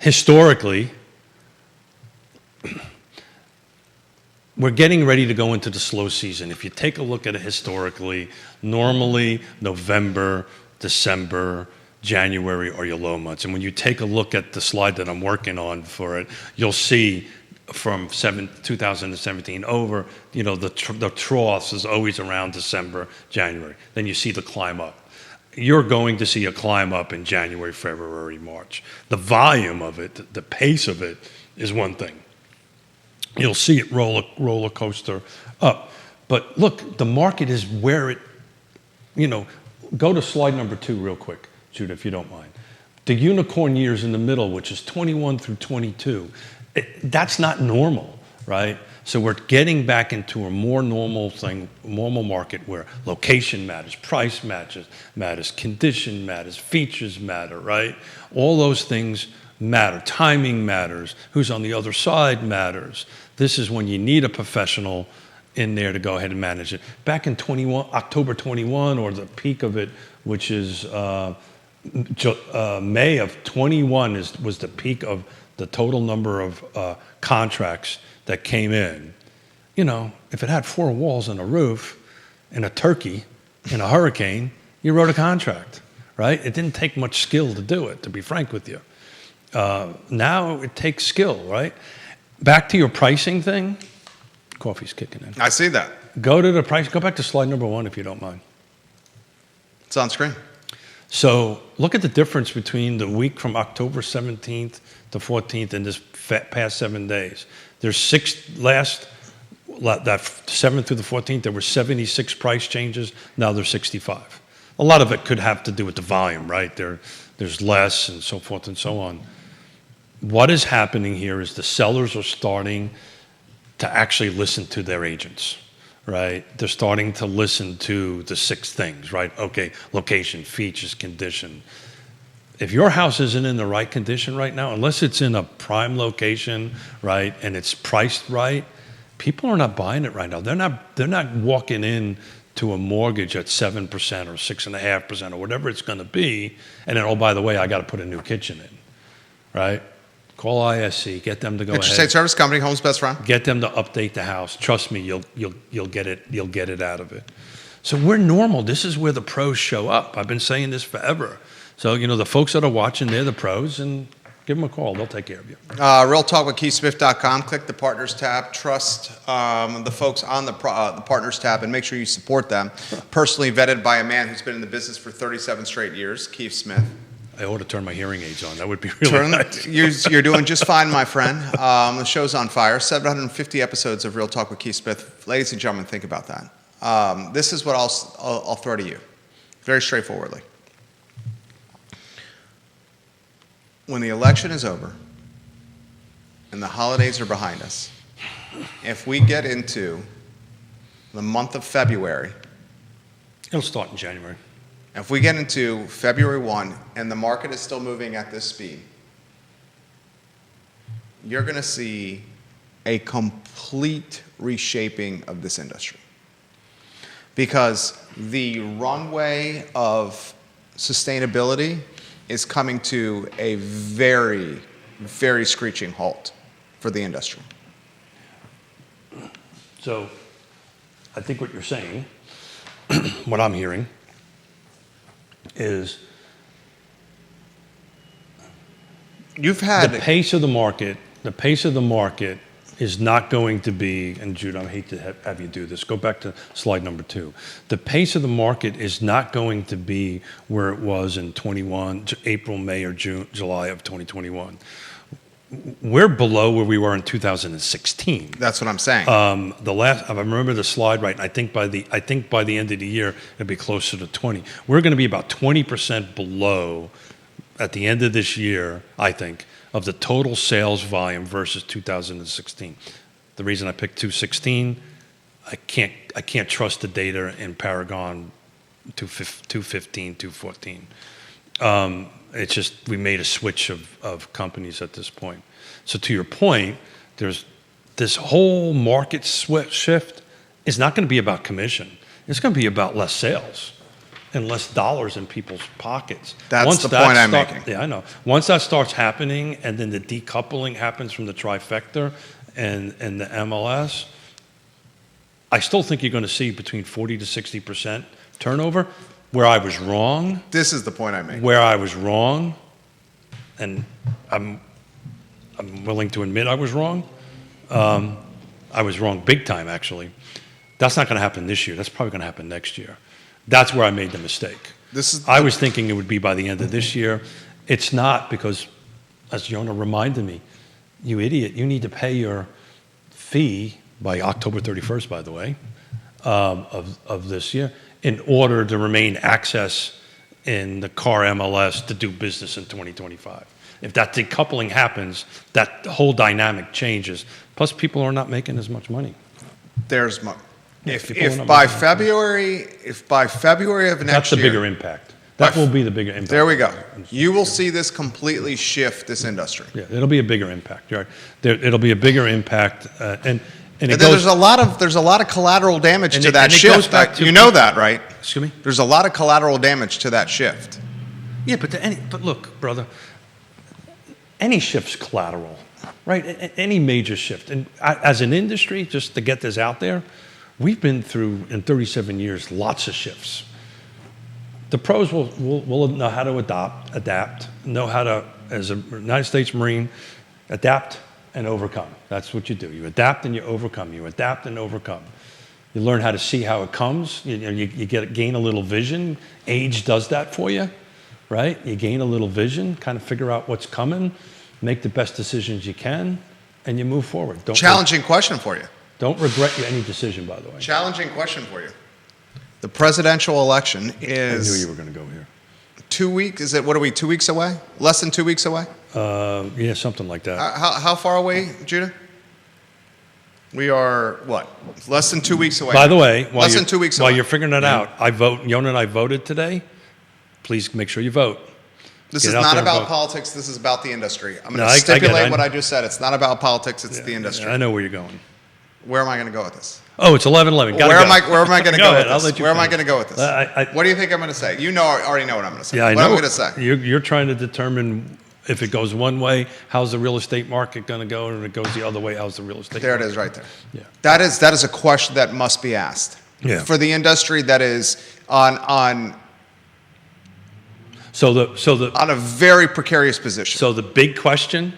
historically, we're getting ready to go into the slow season. If you take a look at it historically, normally November, December, January are your low months. And when you take a look at the slide that I'm working on for it, you'll see from 2017 over, the troughs is always around December, January. Then you see the climb up. You're going to see a climb up in January, February, March. The volume of it, the pace of it is one thing. You'll see it roller coaster up. But look, the market is where it, go to slide number 2 real quick, Judah, if you don't mind. The unicorn years in the middle, which is 21 through 22, that's not normal, right? So we're getting back into a more normal market where location matters, price matters, condition matters, features matter, right? All those things matter. Timing matters. Who's on the other side matters. This is when you need a professional in there to go ahead and manage it. Back in October 21, or the peak of it, which is May of 21 was the peak of the total number of contracts that came in. If it had 4 walls and a roof and a turkey and a hurricane, you wrote a contract, right? It didn't take much skill to do it, to be frank with you. Now it takes skill, right? Back to your pricing thing, Coffee's kicking in. I see that. Go to the price. Go back to slide number 1 if you don't mind. It's on screen. So look at the difference between the week from October 17th to 14th and this past 7 days. There's that 7th through the 14th, there were 76 price changes. Now there's 65. A lot of it could have to do with the volume, right? There's less and so forth and so on. What is happening here is the sellers are starting to actually listen to their agents, right? They're starting to listen to the 6 things, right? Okay, location, features, condition. If your house isn't in the right condition right now, unless it's in a prime location, right, and it's priced right, people are not buying it right now. They're not walking in to a mortgage at 7% or 6.5% or whatever it's going to be, and then, oh, by the way, I got to put a new kitchen in, right? Call ISC, get them to go Intrastate ahead. Service Company, home's best friend. Get them to update the house. Trust me, you'll get it out of it. So we're normal. This is where the pros show up. I've been saying this forever. So the folks that are watching, they're the pros, and give them a call. They'll take care of you. RealTalkWithKeithSmith.com. Click the Partners tab. Trust the folks on the Partners tab, and make sure you support them. Personally vetted by a man who's been in the business for 37 straight years, Keith Smith. I ought to turn my hearing aids on. That would be really nice. You're doing just fine, my friend. The show's on fire. 750 episodes of Real Talk with Keith Smith. Ladies and gentlemen, think about that. This is what I'll throw to you, very straightforwardly. When the election is over and the holidays are behind us, if we get into the month of February, It'll start in January. if we get into February 1 and the market is still moving at this speed, you're going to see a complete reshaping of this industry. Because the runway of sustainability is coming to a very, very screeching halt for the industry. So I think what you're saying, what I'm hearing, is You've had the pace of the market is not going to be, and Jude, I hate to have you do this, go back to slide number 2. The pace of the market is not going to be where it was in April, May, or June, July of 2021. We're below where we were in 2016. That's what I'm saying. I remember the slide right, and I think by the end of the year, it'll be closer to 20. We're going to be about 20% below at the end of this year, I think, of the total sales volume versus 2016. The reason I picked 2016, I can't trust the data in Paragon 215, 214. It's just we made a switch of companies at this point. So to your point, there's this whole market shift is not going to be about commission. It's going to be about less sales and less dollars in people's pockets. That's the point I'm making. Yeah, I know. Once that starts happening and then the decoupling happens from the trifecta and the MLS, I still think you're going to see between 40 to 60% turnover. Where I was wrong. This is the point I'm making. Where I was wrong, and I'm willing to admit I was wrong. I was wrong big time, actually. That's not going to happen this year. That's probably going to happen next year. That's where I made the mistake. I was thinking it would be by the end of this year. It's not, because, as Yonna reminded me, you idiot, you need to pay your fee by October 31st, by the way, of this year, in order to remain access in the car MLS to do business in 2025. If that decoupling happens, that whole dynamic changes. Plus, people are not making as much money. There's money. Yeah, If by February of next year, that's the bigger impact. That will be the bigger impact. There we go. You will see this completely shift this industry. Yeah, it'll be a bigger impact. You're right. It'll be a bigger impact, and then there's a lot of collateral damage to that shift. You know that, right? Excuse me? There's a lot of collateral damage to that shift. Yeah, but look, brother, any shift's collateral, right? Any major shift. And as an industry, just to get this out there, we've been through, in 37 years, lots of shifts. The pros will know how to adapt, know how to, as a United States Marine, adapt, and overcome. That's what you do. You adapt and you overcome. You adapt and overcome. You learn how to see how it comes. You gain a little vision. Age does that for you, right? You gain a little vision, kind of figure out what's coming, make the best decisions you can, and you move forward. Challenging question for you. Don't regret any decision, by the way. Challenging question for you. The presidential election I is knew you were going to go here. 2 weeks. Is it, what are we, 2 weeks away? Less than 2 weeks away? Yeah, something like that. How far away, Judah? We are, what, less than 2 weeks away. By the way, while less than 2 weeks away. While you're figuring that out, Yonna and I voted today. Please make sure you vote. This Get is out not there and about vote. politics. This is about the industry. I'm No, going I to get it. stipulate what I just said. It's not about politics. It's the industry. I know where you're going. Where am I going to go with this? Oh, it's 11:11. Where am I going to go ahead. with I'll this? let you Where am I finish. going to go with this? What do you think I'm going to say? You know, already know what I'm going to say. Yeah, I know. What am I going to say? You're trying to determine if it goes one way, how's the real estate market going to go, and if it goes the other way, how's the real estate There it market? is right there. Yeah. That is a question that must be asked. Yeah. For the industry that is on So the a very precarious position. so the big question.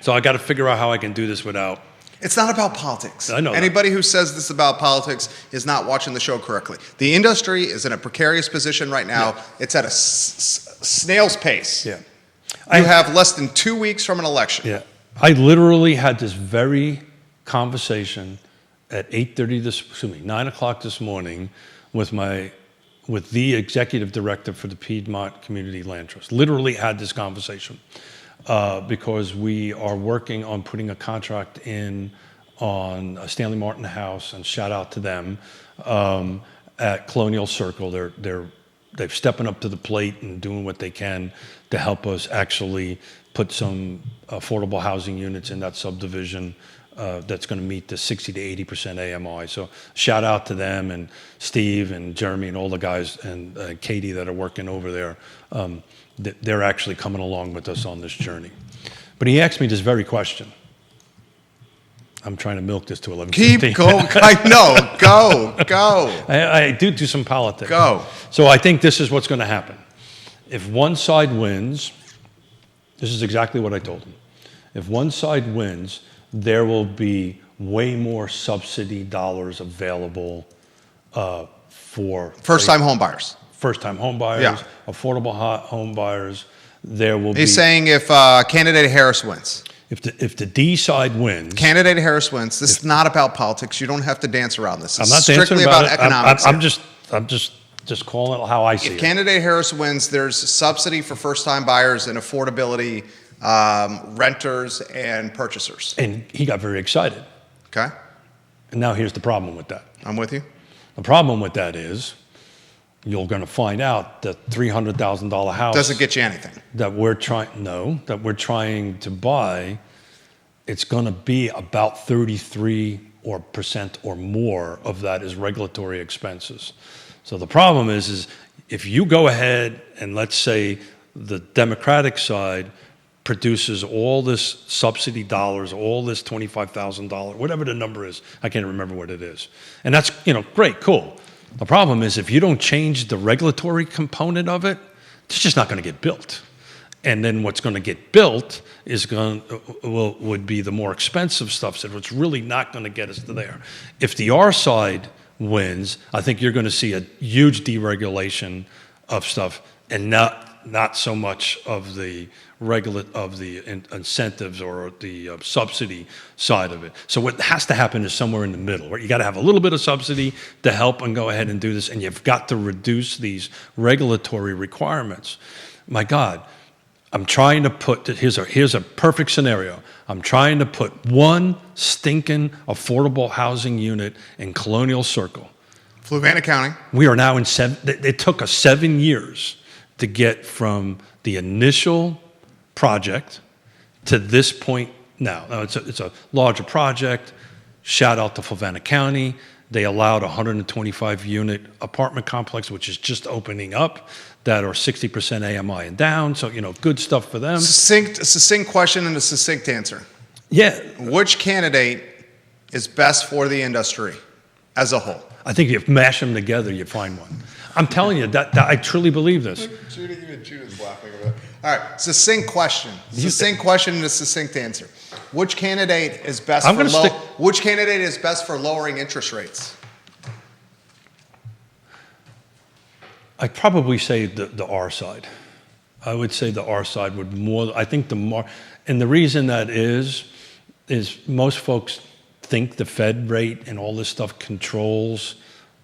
So I got to figure out how I can do this without. It's not about politics. I know that. Anybody who says this is about politics is not watching the show correctly. The industry is in a precarious position right now. Yeah. It's at a snail's pace. Yeah. You have less than 2 weeks from an election. Yeah. I literally had this very conversation at 9 o'clock this morning with the executive director for the Piedmont Community Land Trust. Literally had this conversation because we are working on putting a contract in on Stanley Martin House, and shout out to them at Colonial Circle. They're stepping up to the plate and doing what they can to help us actually put some affordable housing units in that subdivision that's going to meet the 60 to 80% AMI. So shout out to them and Steve and Jeremy and all the guys and Katie that are working over there. They're actually coming along with us on this journey. But he asked me this very question. I'm trying to milk this to 11:15. Keep going. I know. Go. I do some politics. Go. So I think this is what's going to happen. If one side wins, this is exactly what I told him. If one side wins, there will be way more subsidy dollars available for First-time home buyers. first-time home buyers, Yeah. affordable home buyers. There will He's be. saying if candidate Harris wins. If the D side wins. Candidate Harris wins. This is not about politics. You don't have to dance around this. I'm This not is dancing strictly about about it. economics. I'm just calling it how I see If it. candidate Harris wins, there's subsidy for first-time buyers and affordability, renters and purchasers. And he got very excited. Okay, And now here's the problem with that. I'm with you. The problem with that is you're going to find out that $300,000 house Doesn't get you anything. that we're trying to buy, it's going to be about 33% or more of that is regulatory expenses. So the problem is if you go ahead and let's say the Democratic side produces all this subsidy dollars, all this $25,000, whatever the number is, I can't remember what it is. And that's, great, cool. The problem is if you don't change the regulatory component of it, it's just not going to get built. And then what's going to get built would be the more expensive stuff. So it's really not going to get us to there. If the R side wins, I think you're going to see a huge deregulation of stuff, and not so much of the incentives or the subsidy side of it. So what has to happen is somewhere in the middle, right? You got to have a little bit of subsidy to help and go ahead and do this, and you've got to reduce these regulatory requirements. My God, I'm trying to put, here's a perfect scenario. I'm trying to put one stinking affordable housing unit in Colonial Circle. Fluvanna County. We are now in it took us 7 years to get from the initial project to this point now. Now it's a larger project. Shout out to Fluvanna County. They allowed a 125 unit apartment complex, which is just opening up, that are 60% AMI and down. So, good stuff for them. Succinct question and a succinct answer. Yeah. Which candidate is best for the industry as a whole? I think if you mash them together, you find one. I'm telling you, that I truly believe this. Judah's laughing over there. All right, succinct question. Succinct question and a succinct answer. Which candidate is best I'm for gonna stick- Which candidate is best for lowering interest rates? I'd probably say the R side. I would say the R side would more, I think and the reason that is most folks think the Fed rate and all this stuff controls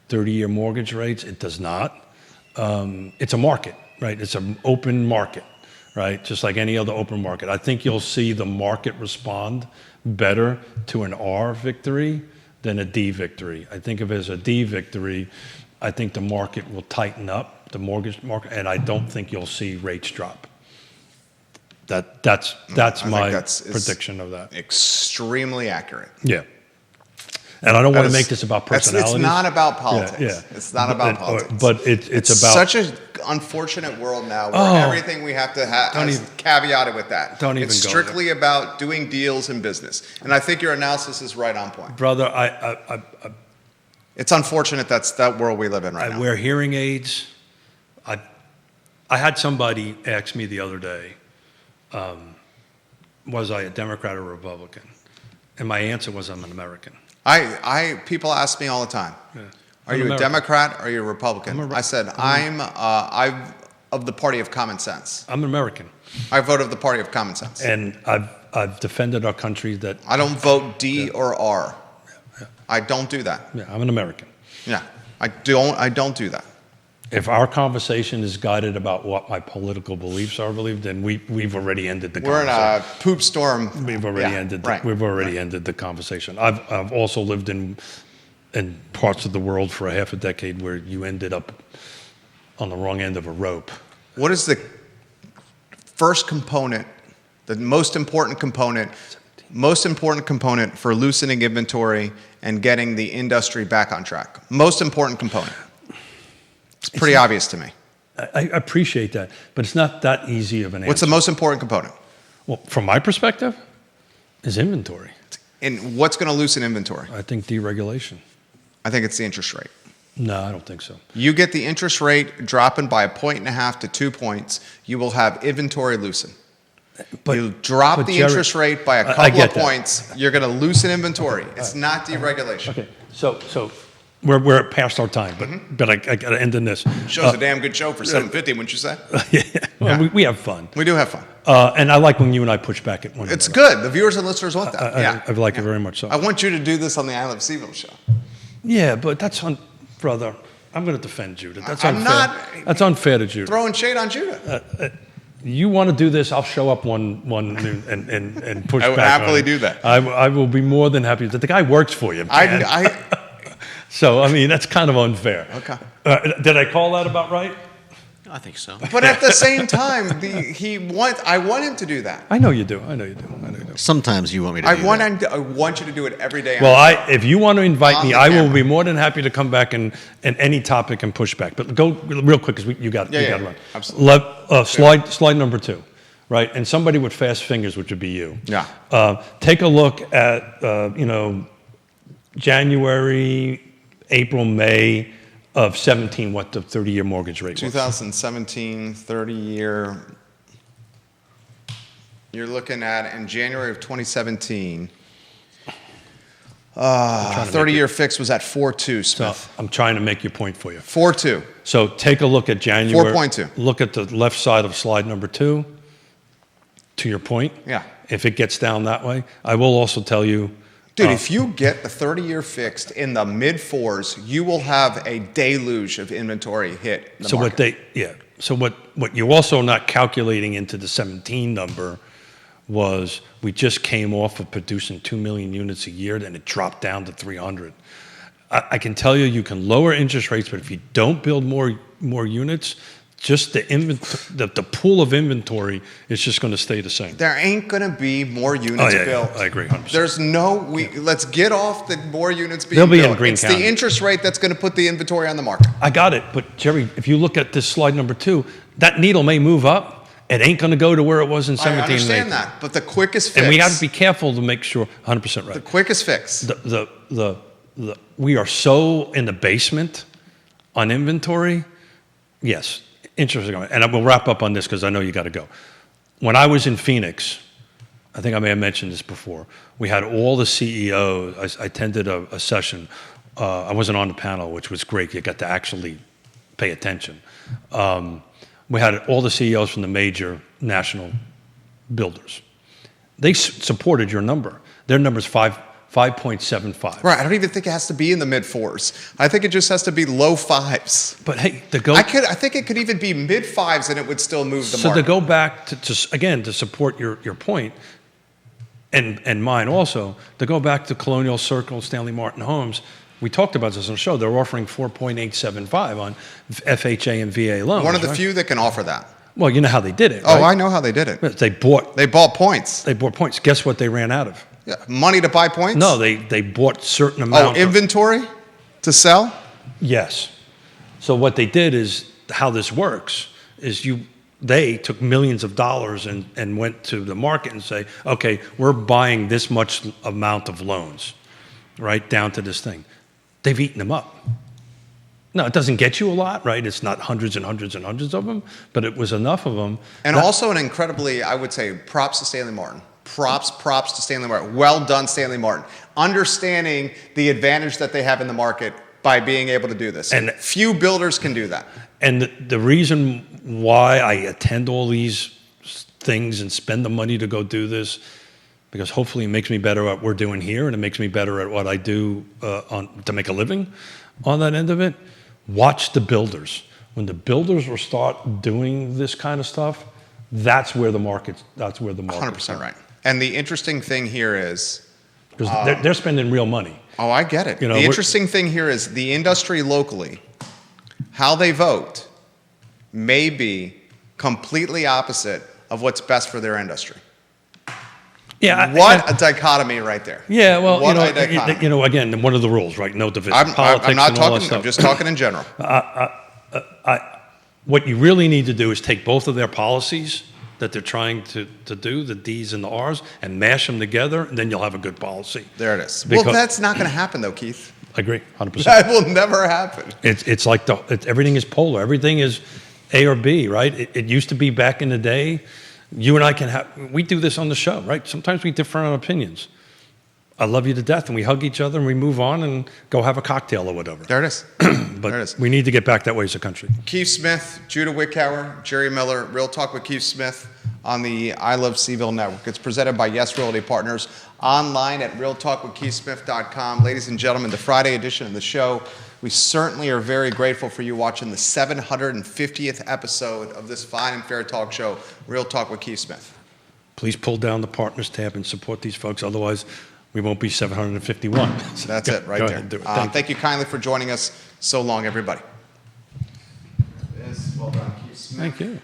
30-year mortgage rates. It does not. It's a market, right? It's an open market, right? Just like any other open market. I think you'll see the market respond better to an R victory than a D victory. I think if it's a D victory, I think the market will tighten up, the mortgage market, and I don't think you'll see rates drop. That's my prediction of that. Extremely accurate. Yeah. And I don't want to make this about personalities. It's not about politics. Yeah. It's not about politics. But it's about such an unfortunate world now where everything we have to have is caveated with that. Don't even It's go strictly about doing deals in business. And I think your analysis is right on point. Brother, It's unfortunate that's that world we live in right I now. wear hearing aids. I had somebody ask me the other day, was I a Democrat or Republican? And my answer was, I'm an American. People ask me all the time, Yeah. are I'm you a American. Democrat or are you a Republican? I said, I'm of the party of common sense. I'm an American. I vote of the party of common sense. And I've defended our country that, I don't vote D or R. I don't do that. yeah, I'm an American. Yeah, I don't do that. If our conversation is guided about what my political beliefs are, then we've already ended the We're in conversation. a poop storm. We've already ended the conversation. I've also lived in parts of the world for a half a decade where you ended up on the wrong end of a rope. What is the first component, the most important component for loosening inventory and getting the industry back on track? Most important component. It's pretty obvious to me. I appreciate that, but it's not that easy of an answer. What's the most important component? Well, from my perspective, is inventory. And what's going to loosen inventory? I think deregulation. I think it's the interest rate. No, I don't think so. You get the interest rate dropping by 1.5 to 2 points, you will have inventory loosen. But you drop the Jerry, interest rate by a I couple get of that. points, you're going to loosen inventory. It's not deregulation. Okay, so we're past our time, but I got to end in this. Show's a damn good show for 750, wouldn't you say? Well, we have fun. We do have fun. And I like when you and I push back at one It's another. good. The viewers and listeners want that. I like it very much so. I want you to do this on the I Love CVille show. Yeah, but that's brother. I'm going to defend Judith. That's I'm unfair. not That's unfair to Judith. throwing shade on Judah. You want to do this? I'll show up one noon and push I would back. happily on it. do that. I will be more than happy. The guy works for you. Man. So I mean that's kind of unfair. Okay. Did I call that about right? I think so. But at the same time, I want him to do that. I know you do. I know you do. Sometimes you want me to do that. I want you to do it every day. Well, if you want to invite On me, the I will camera. be more than happy to come back and any topic and push back. But go real quick because you got to run. Absolutely. Slide number 2, right? And somebody with fast fingers, which would be you. Yeah. Take a look at January, April, May of 17. What the 30-year mortgage rate was. 2017 30-year. You're looking at in January of 2017. 30-year fix was at 4.2, So Smith. I'm trying to make your point for you. 4.2. So take a look at January. 4.2. Look at the left side of slide number 2. To your point. Yeah. If it gets down that way, I will also tell you. Dude, if you get the 30-year fixed in the mid-4s, you will have a deluge of inventory hit in the market. So what you also not calculating into the 17 number was we just came off of producing 2 million units a year, then it dropped down to 300. I can tell you can lower interest rates, but if you don't build more units, just the pool of inventory is just going to stay the same. There ain't going to be more units built. I agree 100%. There's let's get off the more units being They'll be built. in Greene It's County. the interest rate that's going to put the inventory on the market. I got it, but Jerry, if you look at this slide number 2, that needle may move up. It ain't going to go to where it was in 17 I and 18. understand that, but the quickest fix. And we have to be careful to make sure, 100% right. The quickest fix. We are so in the basement on inventory. Yes, interesting. And I will wrap up on this because I know you got to go. When I was in Phoenix, I think I may have mentioned this before. We had all the CEOs. I attended a session. I wasn't on the panel, which was great. You got to actually pay attention. We had all the CEOs from the major national builders. They supported your number. Their number's 5.75. Right. I don't even think it has to be in the mid fours. I think it just has to be low fives. But hey, I think it could even be mid fives and it would still move the so market. to go back to support your point, and mine also, to go back to Colonial Circle, Stanley Martin Homes, we talked about this on the show. They're offering 4.875 on FHA and VA loans. One of the right? few that can offer that. Well, you know how they did it. Oh, right? I know how they did it. They bought points. They bought points. Guess what they ran out of? Yeah. Money to buy points? No, they bought certain amount. Oh, inventory to sell? Yes. So what they did is, how this works is they took millions of dollars and went to the market and say, okay, we're buying this much amount of loans, right, down to this thing. They've eaten them up. No, it doesn't get you a lot, right? It's not hundreds and hundreds and hundreds of them, but it was enough of them. And also an incredibly, I would say, props to Stanley Martin. Props to Stanley Martin. Well done, Stanley Martin. Understanding the advantage that they have in the market by being able to do this. And few builders can do that. And the reason why I attend all these things and spend the money to go do this, because hopefully it makes me better at what we're doing here, and it makes me better at what I do to make a living on that end of it. Watch the builders. When the builders will start doing this kind of stuff, that's where the market. 100% right. And the interesting thing here is, because they're spending real money. Oh, I get it. The interesting thing here is the industry locally, how they vote may be completely opposite of what's best for their industry. Yeah. What a dichotomy right there. Yeah, well, what again, one of the rules, right? No division. I'm not talking, I'm just talking in general. What you really need to do is take both of their policies that they're trying to do, the D's and the R's, and mash them together, and then you'll have a good policy. There it is. Well, that's not going to happen, though, Keith. I agree, 100%. That will never happen. It's like everything is polar. Everything is A or B, right? It used to be back in the day. You and I we do this on the show, right? Sometimes we differ on opinions. I love you to death, and we hug each other, and we move on and go have a cocktail or whatever. There it is. But there it is. We need to get back that way as a country. Keith Smith, Judah Wickower, Jerry Miller, Real Talk with Keith Smith on the I Love CVille Network. It's presented by Yes Realty Partners, online at realtalkwithkeithsmith.com. Ladies and gentlemen, the Friday edition of the show. We certainly are very grateful for you watching the 750th episode of this fine and fair talk show, Real Talk with Keith Smith. Please pull down the partners tab and support these folks. Otherwise, we won't be 751. That's it right there. Thank you kindly for joining us. So long, everybody. Well done, Keith Smith. Thank you.